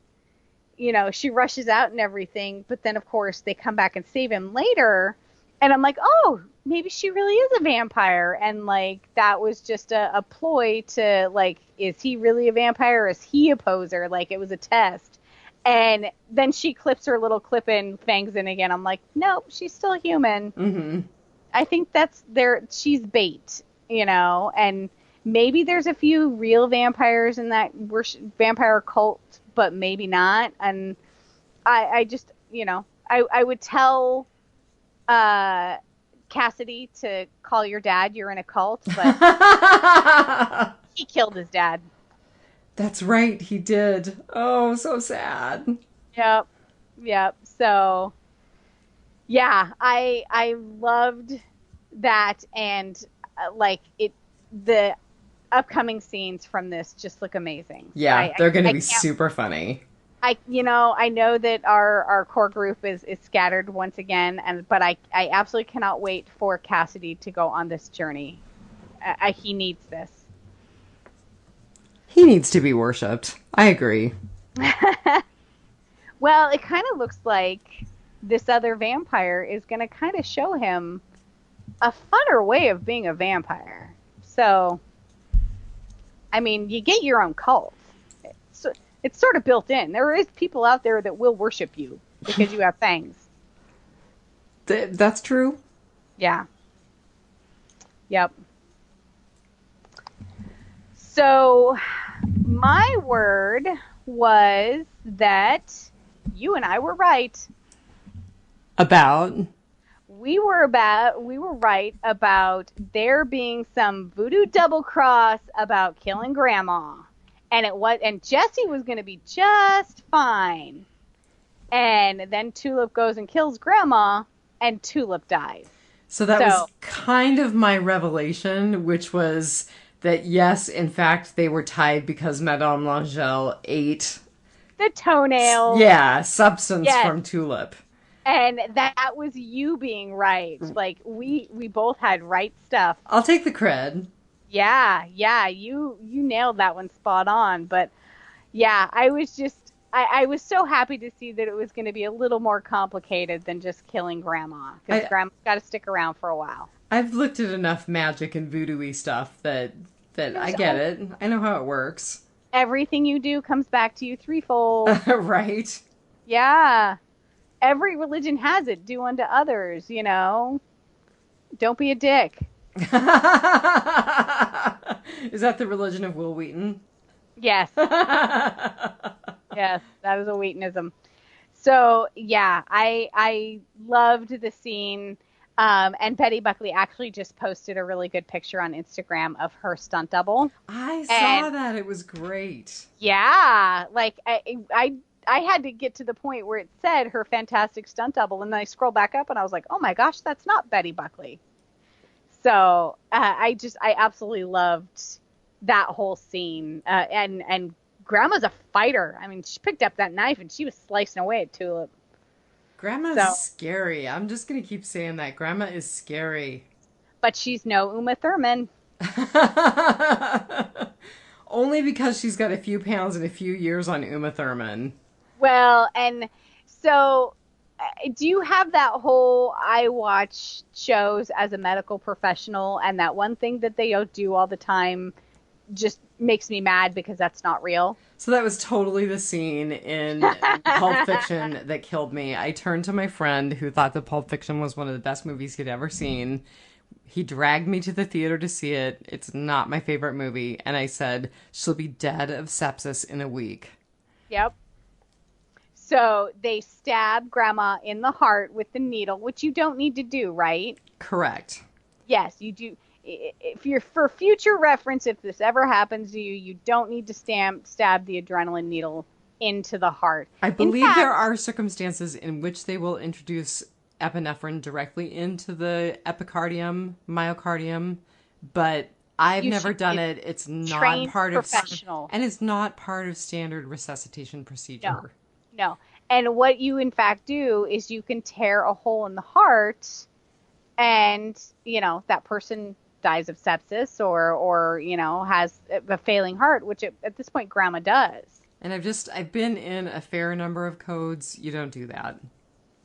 you know, she rushes out and everything, but then of course they come back and save him later. And I'm like, oh, maybe she really is a vampire. And like, that was just a ploy to like, is he really a vampire or is he a poser? Like, it was a test. And then she clips her little clip in, fangs in again. I'm like, nope, she's still human. Mhm. I think that's there. She's bait, you know, and maybe there's a few real vampires in that vampire cult, but maybe not. And I just, you know, I would tell Cassidy to call your dad. You're in a cult, but he killed his dad. That's right, he did. Oh, so sad. Yep, yep. So yeah, I loved that, and like it, the upcoming scenes from this just look amazing. So Yeah, they're going to be can't, super funny. you know, I know that our core group is scattered once again, but I absolutely cannot wait for Cassidy to go on this journey. He needs this. He needs to be worshipped. I agree. Well, it kind of looks like this other vampire is going to kind of show him a funner way of being a vampire. So, I mean, you get your own cult. It's sort of built in. There is people out there that will worship you because you have fangs. That's true. Yeah. Yep. So, my word was that you and I were right. About. we were right about there being some voodoo double cross about killing Grandma, and Jesse was going to be just fine, and then Tulip goes and kills Grandma, and Tulip dies. So that was kind of my revelation, which was that yes, in fact, they were tied because Madame Langelle ate the toenails. Yeah, substance from Tulip. And that was you being right. Like we both had right stuff. I'll take the cred. Yeah, you nailed that one spot on. But yeah, I was so happy to see that it was going to be a little more complicated than just killing Grandma, because Grandma's got to stick around for a while. I've looked at enough magic and voodoo-y stuff that I get it. I know how it works. Everything you do comes back to you threefold. Right. Yeah. Every religion has it. Do unto others, you know. Don't be a dick. Is that the religion of Will Wheaton? Yes. Yes, that is a Wheatonism. So, yeah, I loved the scene. And Betty Buckley actually just posted a really good picture on Instagram of her stunt double. I saw that. It was great. Yeah. Like, I had to get to the point where it said her fantastic stunt double, and then I scrolled back up and I was like, oh my gosh, that's not Betty Buckley. So I absolutely loved that whole scene. And Grandma's a fighter. I mean, she picked up that knife and she was slicing away at Tulip. Grandma's scary. I'm just going to keep saying that. Grandma is scary. But she's no Uma Thurman. Only because she's got a few pounds and a few years on Uma Thurman. Well, and so do you have that whole I watch shows as a medical professional, and that one thing that they do all the time just makes me mad because that's not real? So that was totally the scene in Pulp Fiction that killed me. I turned to my friend who thought that Pulp Fiction was one of the best movies he'd ever seen. He dragged me to the theater to see it. It's not my favorite movie. And I said, she'll be dead of sepsis in a week. Yep. So they stab Grandma in the heart with the needle, which you don't need to do, right? Correct. Yes, you do. If you're for future reference, if this ever happens to you, you don't need to stab the adrenaline needle into the heart. I believe there are circumstances in which they will introduce epinephrine directly into the epicardium, myocardium, but I've never done it. It's not part of professional, and it's not part of standard resuscitation procedure. No. And what you in fact do is you can tear a hole in the heart, and that person dies of sepsis or has a failing heart, which at this point Grandma does. And I've been in a fair number of codes. You don't do that.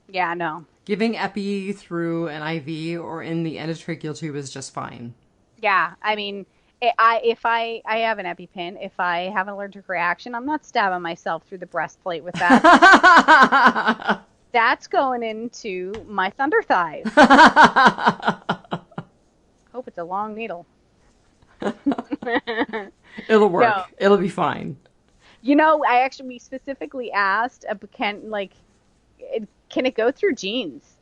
Yeah, no. Giving epi through an IV or in the endotracheal tube is just fine. Yeah, I mean, if I have an EpiPen, if I have an allergic reaction, I'm not stabbing myself through the breastplate with that. That's going into my thunder thighs. Hope it's a long needle. It'll work. No. It'll be fine. We specifically asked, can it go through jeans?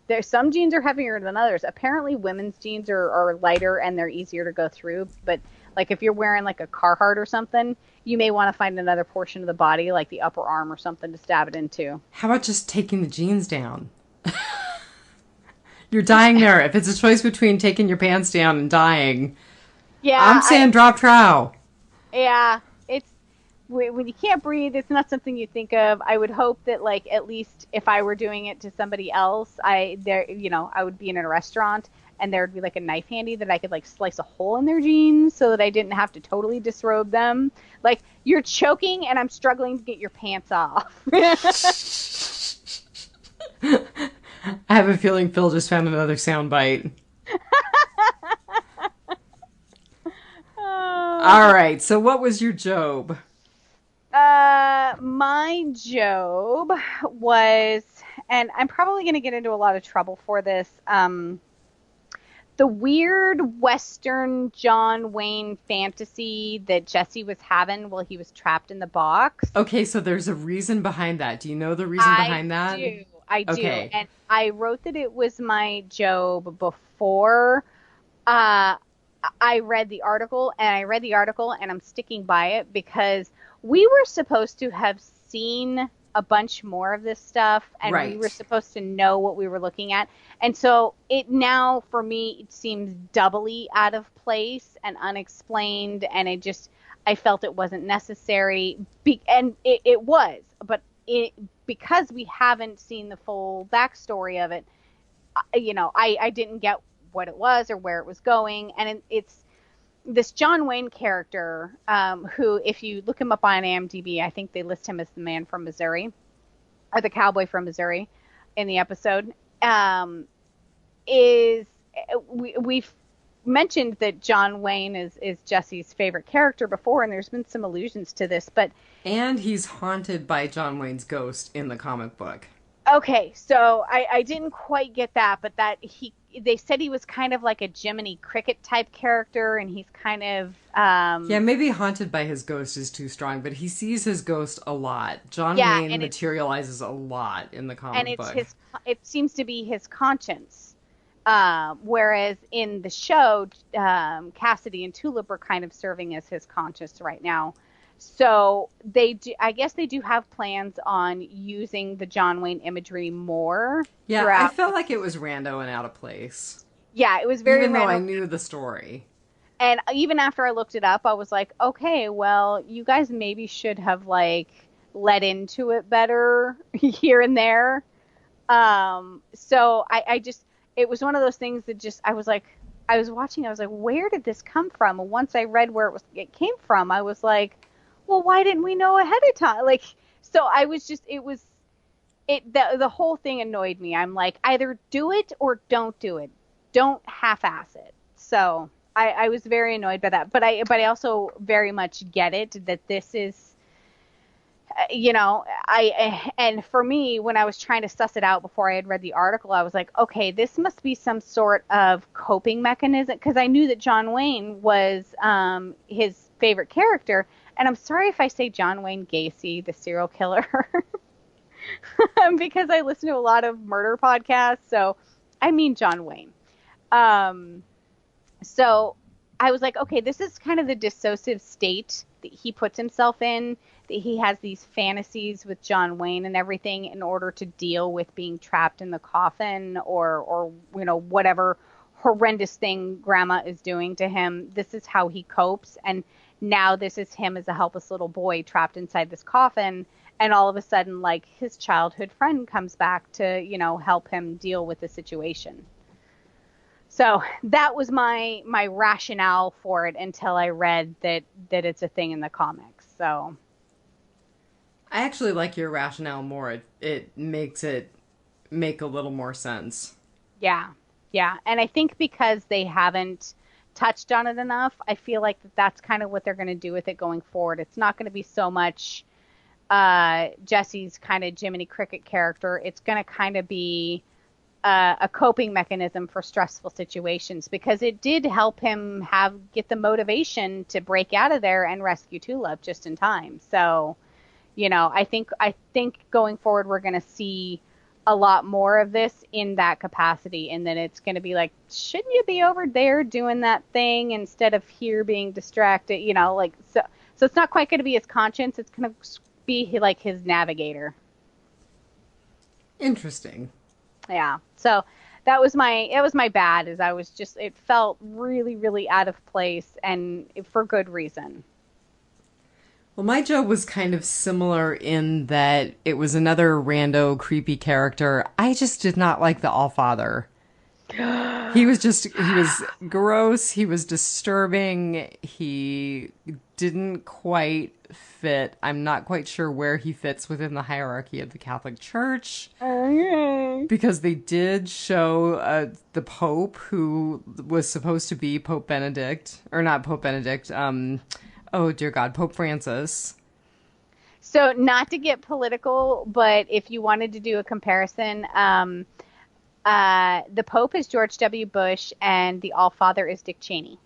There's some jeans are heavier than others. Apparently women's jeans are lighter and they're easier to go through. But if you're wearing like a Carhartt or something, you may want to find another portion of the body, like the upper arm or something, to stab it into. How about just taking the jeans down? You're dying there. If it's a choice between taking your pants down and dying, yeah, I'm saying drop trow. Yeah, it's when you can't breathe, it's not something you think of. I would hope that at least if I were doing it to somebody else, I would be in a restaurant and there would be a knife handy that I could slice a hole in their jeans so that I didn't have to totally disrobe them. You're choking and I'm struggling to get your pants off. I have a feeling Phil just found another soundbite. All right, so what was your Job? My Job was, and I'm probably going to get into a lot of trouble for this, the weird Western John Wayne fantasy that Jesse was having while he was trapped in the box. Okay, so there's a reason behind that. Do you know the reason behind that? I do. Okay. And I wrote that it was my Job before uh, I read the article, and I read the article, and I'm sticking by it because we were supposed to have seen a bunch more of this stuff, and we were Right. supposed to know what we were looking at. And so it now, for me, it seems doubly out of place and unexplained, and I felt it wasn't necessary. And it was, but because we haven't seen the full backstory of it, I didn't get what it was or where it was going. And it's this John Wayne character, who, if you look him up on IMDb, I think they list him as the man from Missouri, or the cowboy from Missouri in the episode. Is we've mentioned that John Wayne is Jesse's favorite character before, and there's been some allusions to this, but And he's haunted by John Wayne's ghost in the comic book. okay, so I didn't quite get that, but they said he was kind of like a Jiminy Cricket type character, and he's kind of Yeah, maybe haunted by his ghost is too strong, but he sees his ghost a lot. John yeah, Wayne materializes a lot in the and comic it's book. it seems to be his conscience. Whereas in the show, Cassidy and Tulip are kind of serving as his conscience right now. So I guess they do have plans on using the John Wayne imagery more Yeah, I throughout. felt like it was rando and out of place. Yeah, it was very Even though I random. knew the story. And even after I looked it up, I was like, okay, well, you guys maybe should have like let into it better here and there. So I just, it was one of those things that just, I was like, I was watching, I was like, where did this come from? And once I read where it came from, I was like, well, why didn't we know ahead of time? Like, so I was just, the whole thing annoyed me. I'm like, either do it or don't do it. Don't half-ass it. So I was very annoyed by that. But I also very much get it that this is, and for me, when I was trying to suss it out before I had read the article, I was like, okay, this must be some sort of coping mechanism, because I knew that John Wayne was his favorite character. And I'm sorry if I say John Wayne Gacy, the serial killer, because I listen to a lot of murder podcasts. So I mean John Wayne. So I was like, okay, this is kind of the dissociative state that he puts himself in, that he has these fantasies with John Wayne and everything in order to deal with being trapped in the coffin or whatever horrendous thing grandma is doing to him. This is how he copes. And now this is him as a helpless little boy trapped inside this coffin. And all of a sudden, like, his childhood friend comes back to, help him deal with the situation. So that was my rationale for it until I read that it's a thing in the comics. So I actually like your rationale more. It makes it make a little more sense. yeah. And I think because they haven't touched on it enough, I feel like that's kind of what they're going to do with it going forward. It's not going to be so much Jesse's kind of Jiminy Cricket character. It's going to kind of be a coping mechanism for stressful situations, because it did help him get the motivation to break out of there and rescue Tulip just in time. So, I think going forward we're going to see a lot more of this in that capacity, and then it's going to be like, shouldn't you be over there doing that thing instead of here being distracted? So it's not quite going to be his conscience. It's going to be like his navigator. Interesting. Yeah. So that was my bad, is it felt really, really out of place, and for good reason. Well, my job was kind of similar in that it was another rando, creepy character. I just did not like the Allfather. He was gross. He was disturbing. He didn't quite fit. I'm not quite sure where he fits within the hierarchy of the Catholic Church. Okay. Because they did show the Pope, who was supposed to be Pope Benedict, or not Pope Benedict, oh dear God, Pope Francis. So not to get political, but if you wanted to do a comparison, the Pope is George W. Bush and the Allfather is Dick Cheney.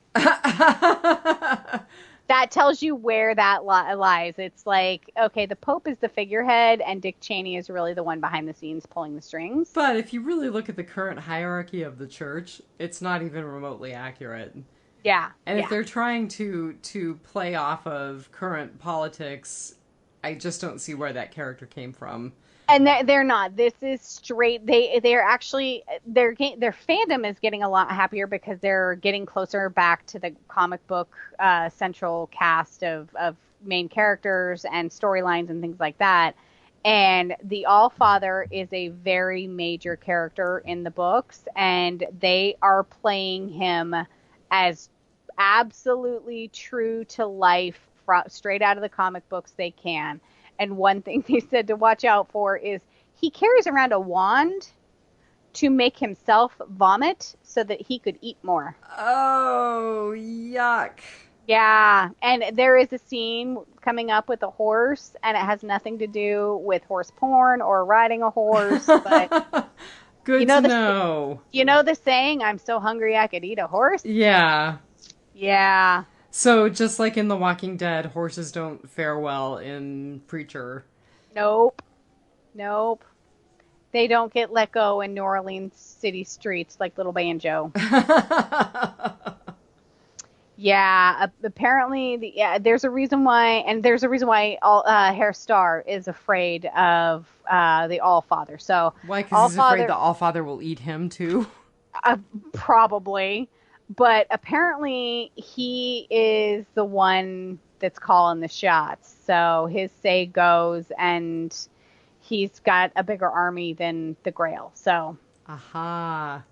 that tells you where that lies. It's like, okay, the Pope is the figurehead, and Dick Cheney is really the one behind the scenes pulling the strings. But if you really look at the current hierarchy of the church, it's not even remotely accurate. Yeah, And if yeah. they're trying to play off of current politics, I just don't see where that character came from. And they're not. This is straight. They're actually their fandom is getting a lot happier because they're getting closer back to the comic book central cast of main characters and storylines and things like that. And the Allfather is a very major character in the books, and they are playing him as absolutely true to life, straight out of the comic books they can. And one thing they said to watch out for is he carries around a wand to make himself vomit so that he could eat more. Oh, yuck. Yeah, and there is a scene coming up with a horse, and it has nothing to do with horse porn or riding a horse, but Good to know. You know the saying, I'm so hungry I could eat a horse? Yeah. Yeah. So just like in The Walking Dead, horses don't fare well in Preacher. Nope. They don't get let go in New Orleans city streets like Little Banjo. Yeah, apparently, there's a reason why, Herr Starr is afraid of the Allfather. So why? Because he's afraid the Allfather will eat him too. Probably, but apparently he is the one that's calling the shots. So his say goes, and he's got a bigger army than the Grail. So, aha.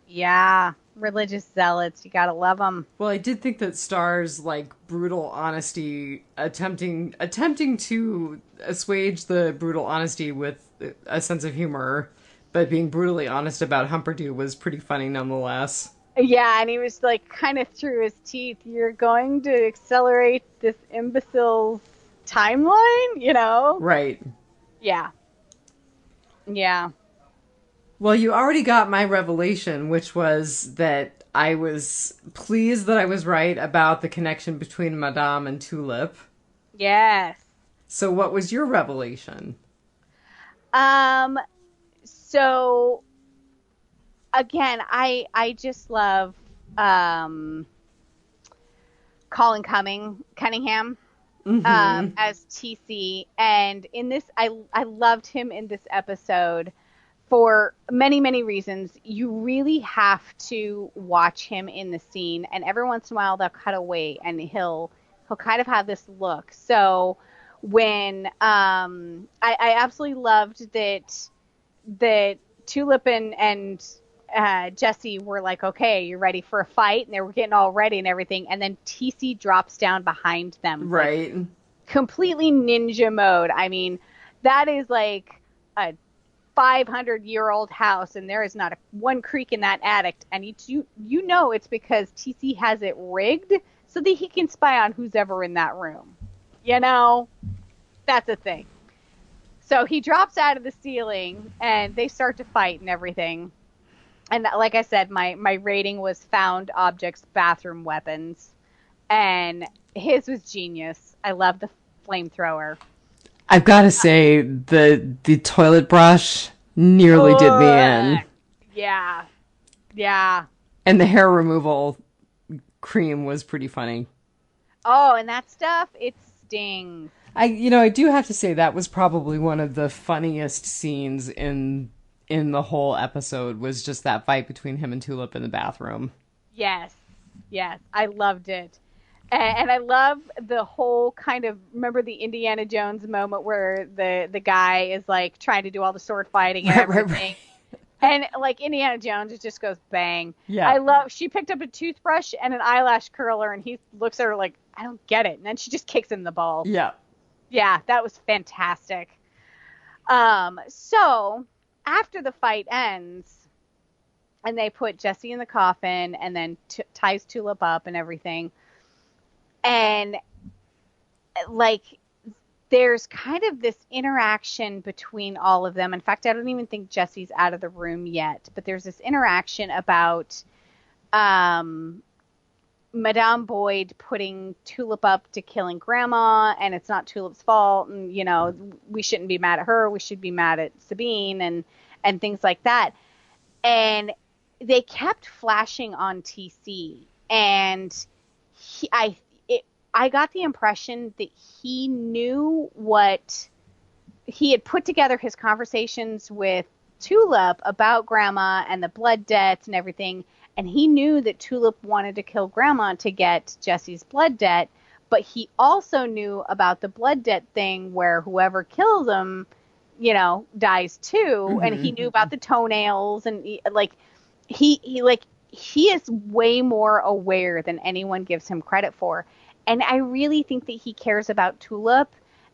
Yeah, religious zealots, you gotta love them. Well, I did think that Starr's like brutal honesty, attempting to assuage the brutal honesty with a sense of humor, but being brutally honest about Humperdoo was pretty funny nonetheless. Yeah, and he was like kind of through his teeth. You're going to accelerate this imbecile's timeline, you know? Right. Yeah. Yeah. Well, you already got my revelation, which was that I was pleased that I was right about the connection between Madame and Tulip. Yes. So what was your revelation? So again, I just love Colin Cunningham as TC, and in this I loved him in this episode for many, many reasons. You really have to watch him in the scene, and every once in a while they'll cut away and he'll kind of have this look. So when I absolutely loved that Tulip and Jesse were like, okay, you're ready for a fight, and they were getting all ready and everything, and then TC drops down behind them, right? Like, completely ninja mode. I mean, that is like a 500-year-old house, and there is not one creak in that attic, and you know it's because TC has it rigged so that he can spy on who's ever in that room. You know, that's a thing. So he drops out of the ceiling, and they start to fight and everything. And like I said, my rating was found objects, bathroom weapons, and his was genius. I love the flamethrower. I've got to say, the toilet brush nearly did me in. Yeah. Yeah. And the hair removal cream was pretty funny. Oh, and that stuff, it stings. I do have to say that was probably one of the funniest scenes in the whole episode, was just that fight between him and Tulip in the bathroom. Yes. I loved it. And I love the whole kind of, remember the Indiana Jones moment where the guy is like trying to do all the sword fighting and everything. Right. And like Indiana Jones, it just goes bang. Yeah. She picked up a toothbrush and an eyelash curler, and he looks at her like, I don't get it. And then she just kicks him in the balls. Yeah. Yeah, that was fantastic. So after the fight ends, and they put Jesse in the coffin and then ties Tulip up and everything, and like there's kind of this interaction between all of them. In fact, I don't even think Jesse's out of the room yet, but there's this interaction about Madame Boyd putting Tulip up to killing Grandma, and it's not Tulip's fault, and we shouldn't be mad at her. We should be mad at Sabine and things like that. And they kept flashing on TC, and I got the impression that he knew what he had put together his conversations with Tulip about Grandma and the blood debts and everything. And he knew that Tulip wanted to kill Grandma to get Jesse's blood debt. But he also knew about the blood debt thing where whoever kills him, dies too. Mm-hmm. And he knew about the toenails. And he is way more aware than anyone gives him credit for. And I really think that he cares about Tulip.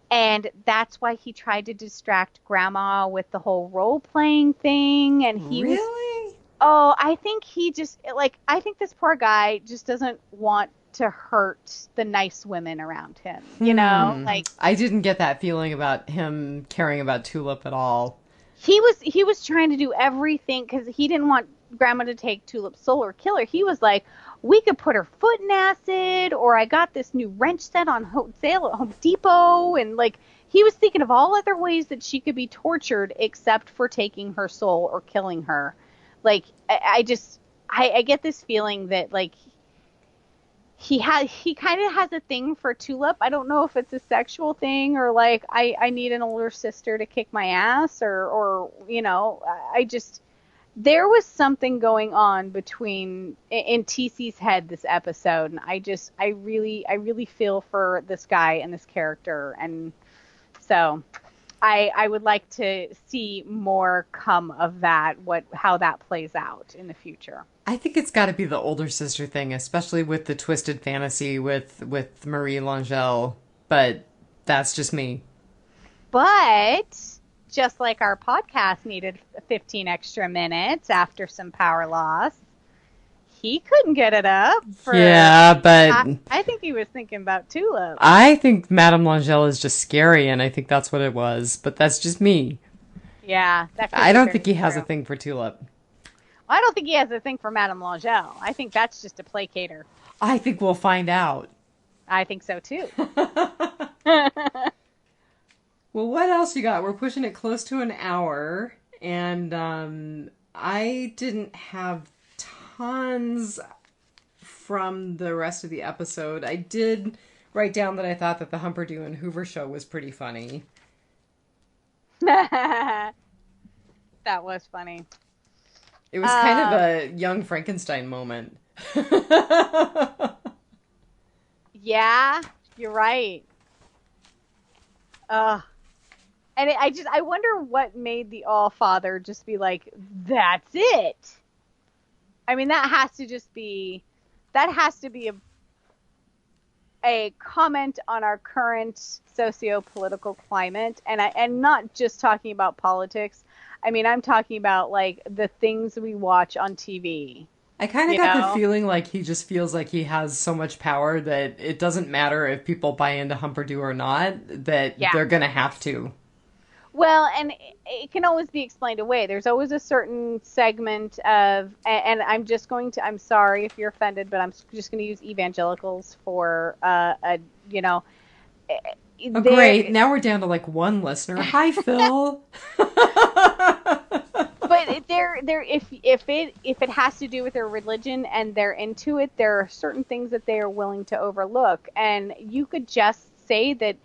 And that's why he tried to distract Grandma with the whole role-playing thing. And he really? I think he just, I think this poor guy just doesn't want to hurt the nice women around him, I didn't get that feeling about him caring about Tulip at all. He was trying to do everything because he didn't want Grandma to take Tulip's soul or kill her. He was like, we could put her foot in acid, or I got this new wrench set on sale at Home Depot, and he was thinking of all other ways that she could be tortured except for taking her soul or killing her. I get this feeling that he kind of has a thing for Tulip. I don't know if it's a sexual thing or I need an older sister to kick my ass or there was something going on in TC's head this episode, and I really feel for this guy and this character, and so I would like to see more come of that, how that plays out in the future. I think it's got to be the older sister thing, especially with the twisted fantasy with Marie Langell, but that's just me. But just like our podcast needed 15 extra minutes after some power loss, he couldn't get it up. Yeah, but I think he was thinking about Tulip. I think Madame Langell is just scary, and I think that's what it was. But that's just me. Yeah, I don't think he has a thing for Tulip. Well, I don't think he has a thing for Madame Langell. I think that's just a placater. I think we'll find out. I think so too. Well, what else you got? We're pushing it close to an hour, and I didn't have tons from the rest of the episode. I did write down that I thought that the Humperdew and Hoover show was pretty funny. That was funny. It was kind of a young Frankenstein moment. Yeah, you're right. And I wonder what made the All-Father just be like, that's it. I mean, that has to be a comment on our current socio-political climate, and not just talking about politics. I mean, I'm talking about the things we watch on TV. I kind of got the feeling like he just feels like he has so much power that it doesn't matter if people buy into Humperdew or not, that they're going to have to. Well, and it can always be explained away. There's always a certain segment of, and I'm sorry if you're offended, but I'm just going to use evangelicals for, great. Now we're down to one listener. Hi, Phil. But if it has to do with their religion and they're into it, there are certain things that they are willing to overlook. And you could just say that,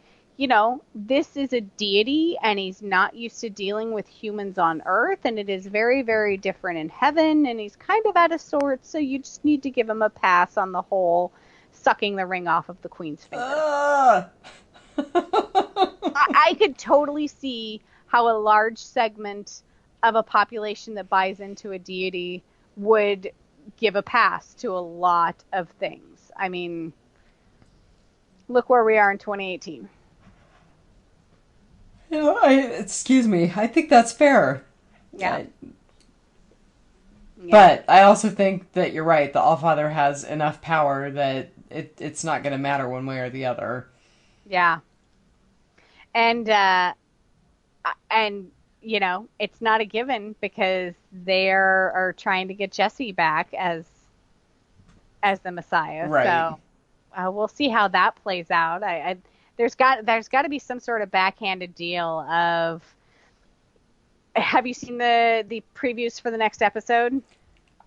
this is a deity and he's not used to dealing with humans on earth, and it is very, very different in heaven, and he's kind of out of sorts, so you just need to give him a pass on the whole sucking the ring off of the queen's finger. I could totally see how a large segment of a population that buys into a deity would give a pass to a lot of things. I mean, look where we are in 2018. Excuse me. I think that's fair. Yeah. But I also think that you're right. The Allfather has enough power that it's not going to matter one way or the other. Yeah. And it's not a given because they are trying to get Jesse back as as the Messiah. Right. So we'll see how that plays out. There's got to be some sort of backhanded deal of. Have you seen the previews for the next episode?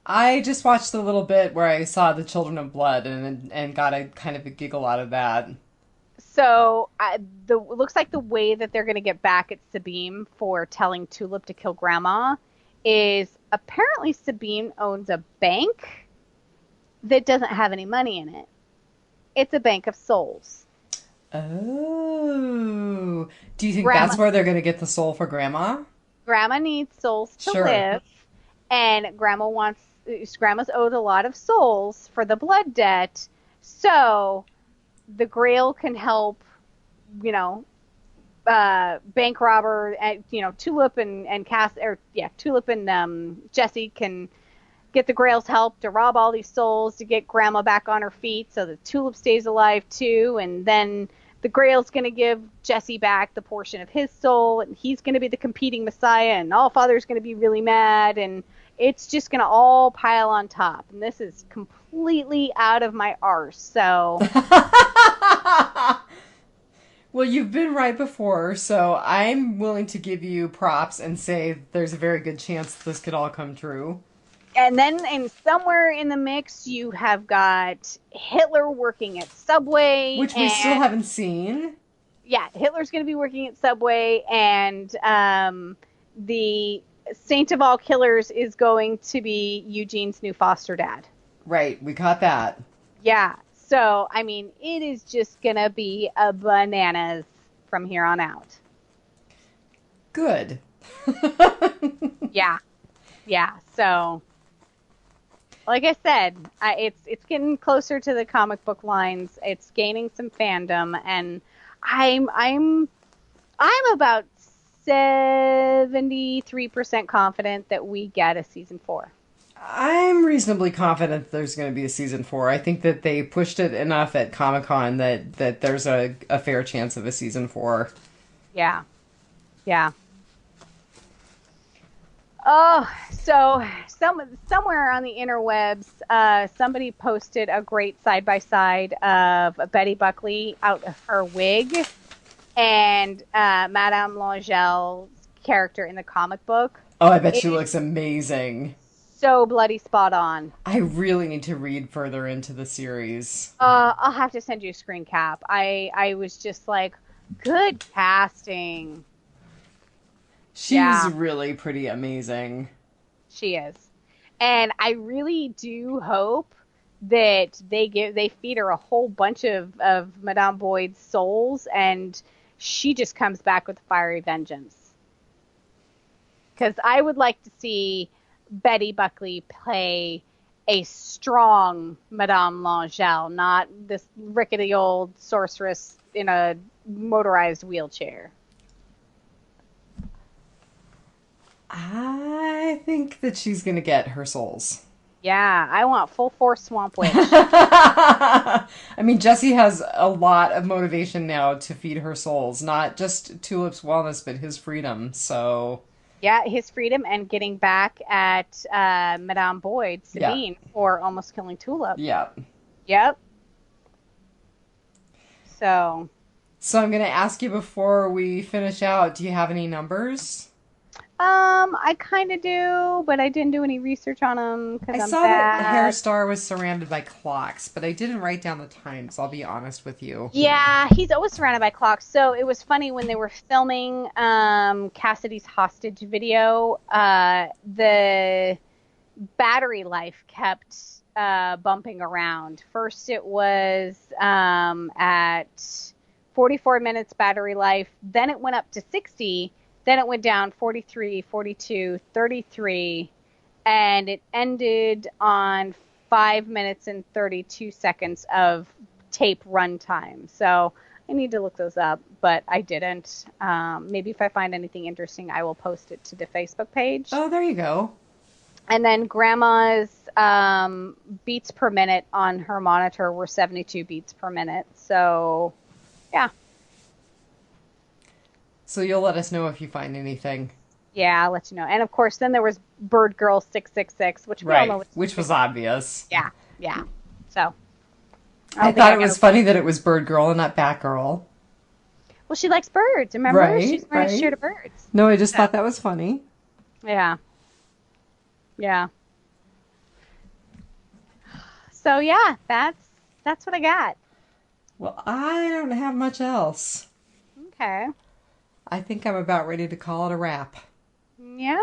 I just watched the little bit where I saw the Children of Blood and got a kind of a giggle out of that. So looks like the way that they're going to get back at Sabine for telling Tulip to kill Grandma is apparently Sabine owns a bank that doesn't have any money in it. It's a bank of souls. Oh. Do you think Grandma, that's where they're going to get the soul for Grandma? Grandma needs souls to Sure. live, and Grandma's owed a lot of souls for the blood debt, so the Grail can help, bank robber, and Tulip and Tulip and Jesse can get the Grail's help to rob all these souls to get Grandma back on her feet, so that Tulip stays alive too, and then the Grail's going to give Jesse back the portion of his soul, and he's going to be the competing Messiah, and Allfather's going to be really mad, and it's just going to all pile on top. And this is completely out of my arse, so... Well, you've been right before, so I'm willing to give you props and say there's a very good chance this could all come true. And then somewhere in the mix, you have got Hitler working at Subway. Which we still haven't seen. Yeah, Hitler's going to be working at Subway, and the Saint of all killers is going to be Eugene's new foster dad. Right, we caught that. Yeah, so, I mean, it is just going to be a bananas from here on out. Good. Yeah, so... Like I said, it's getting closer to the comic book lines. It's gaining some fandom, and I'm about 73% confident that we get a season 4. I'm reasonably confident there's going to be a season 4. I think that they pushed it enough at Comic-Con that there's a fair chance of a season 4. Yeah. Oh, so somewhere on the interwebs, somebody posted a great side-by-side of Betty Buckley out of her wig and Madame Langel's character in the comic book. Oh, I bet she looks amazing. So bloody spot on. I really need to read further into the series. I'll have to send you a screen cap. I was just like, good casting. She's really pretty amazing. She is. And I really do hope that they feed her a whole bunch of Madame Boyd's souls, and she just comes back with fiery vengeance. Because I would like to see Betty Buckley play a strong Madame Langelle, not this rickety old sorceress in a motorized wheelchair. I think that she's going to get her souls. Yeah, I want full force Swamp Witch. I mean, Jesse has a lot of motivation now to feed her souls. Not just Tulip's wellness, but his freedom, so... Yeah, his freedom and getting back at Madame Boyd, Sabine, for almost killing Tulip. Yep. So I'm going to ask you before we finish out, do you have any numbers? I kind of do, but I didn't do any research on them because I'm saw bad. that Hairstar was surrounded by clocks, but I didn't write down the times, I'll be honest with you. Yeah, he's always surrounded by clocks. So it was funny when they were filming Cassidy's hostage video, the battery life kept bumping around. First it was at 44 minutes battery life, then it went up to 60. Then it went down 43, 42, 33, and it ended on 5 minutes and 32 seconds of tape runtime. So I need to look those up, but I didn't. Maybe if I find anything interesting, I will post it to the Facebook page. Oh, there you go. And then Grandma's beats per minute on her monitor were 72 beats per minute. So, yeah. So you'll let us know if you find anything. Yeah, I'll let you know. And of course, then there was Bird Girl 666, which we all know. Which was obvious. Yeah. So I thought it was funny that it was Bird Girl and not Batgirl. Well, she likes birds. Remember, Right, she's wearing right. a shirt of birds. No, I just thought that was funny. Yeah. Yeah. So yeah, that's what I got. Well, I don't have much else. Okay. I think I'm about ready to call it a wrap. Yeah,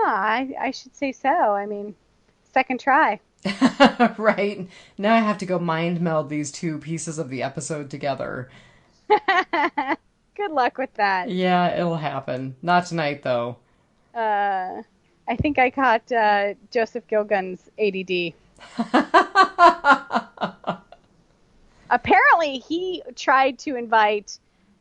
I should say so. I mean, second try. Right. Now I have to go mind meld these two pieces of the episode together. Good luck with that. Yeah, it'll happen. Not tonight, though. I think I caught Joseph Gilgun's ADD. Apparently, he tried to invite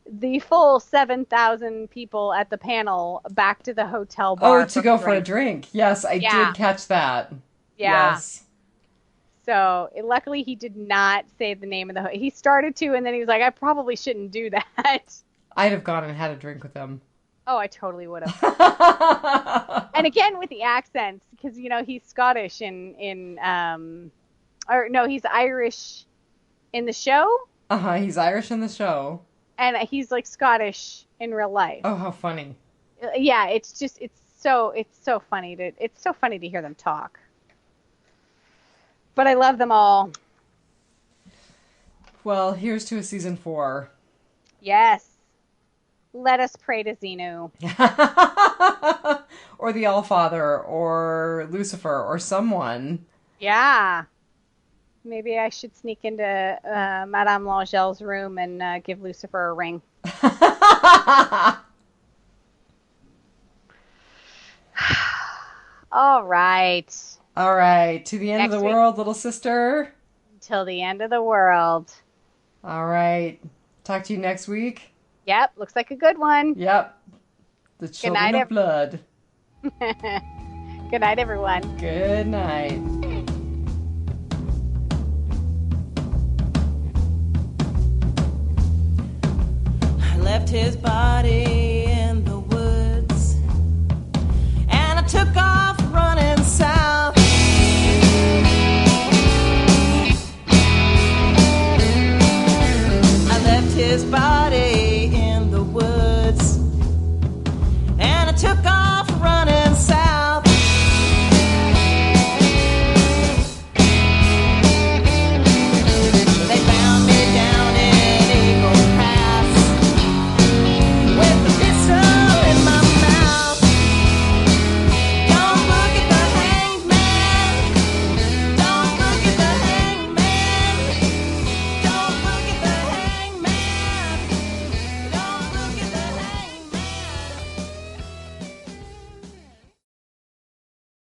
the full 7,000 people at the panel back to the hotel bar. Oh, to go for a drink. Yes, I did catch that. Yeah. Yes. So luckily, he did not say the name of the. He started to, and then he was like, "I probably shouldn't do that." I'd have gone and had a drink with him. Oh, I totally would have. And again with the accents, because he's Scottish or no, he's Irish in the show. He's Irish in the show. And he's like Scottish in real life. Oh, how funny. Yeah, it's so funny to hear them talk. But I love them all. Well, here's to a season 4. Yes. Let us pray to Xenu. Or the Allfather, or Lucifer, or someone. Yeah. Maybe I should sneak into Madame Langel's room and give Lucifer a ring. All right. All right. To the end Next of the week. world, little sister. Till the end of the world. All right. Talk to you next week. Yep. Looks like a good one. Yep. The Children of Blood. Good night, everyone. Good night. I left his body in the woods, and I took off running south. I left his body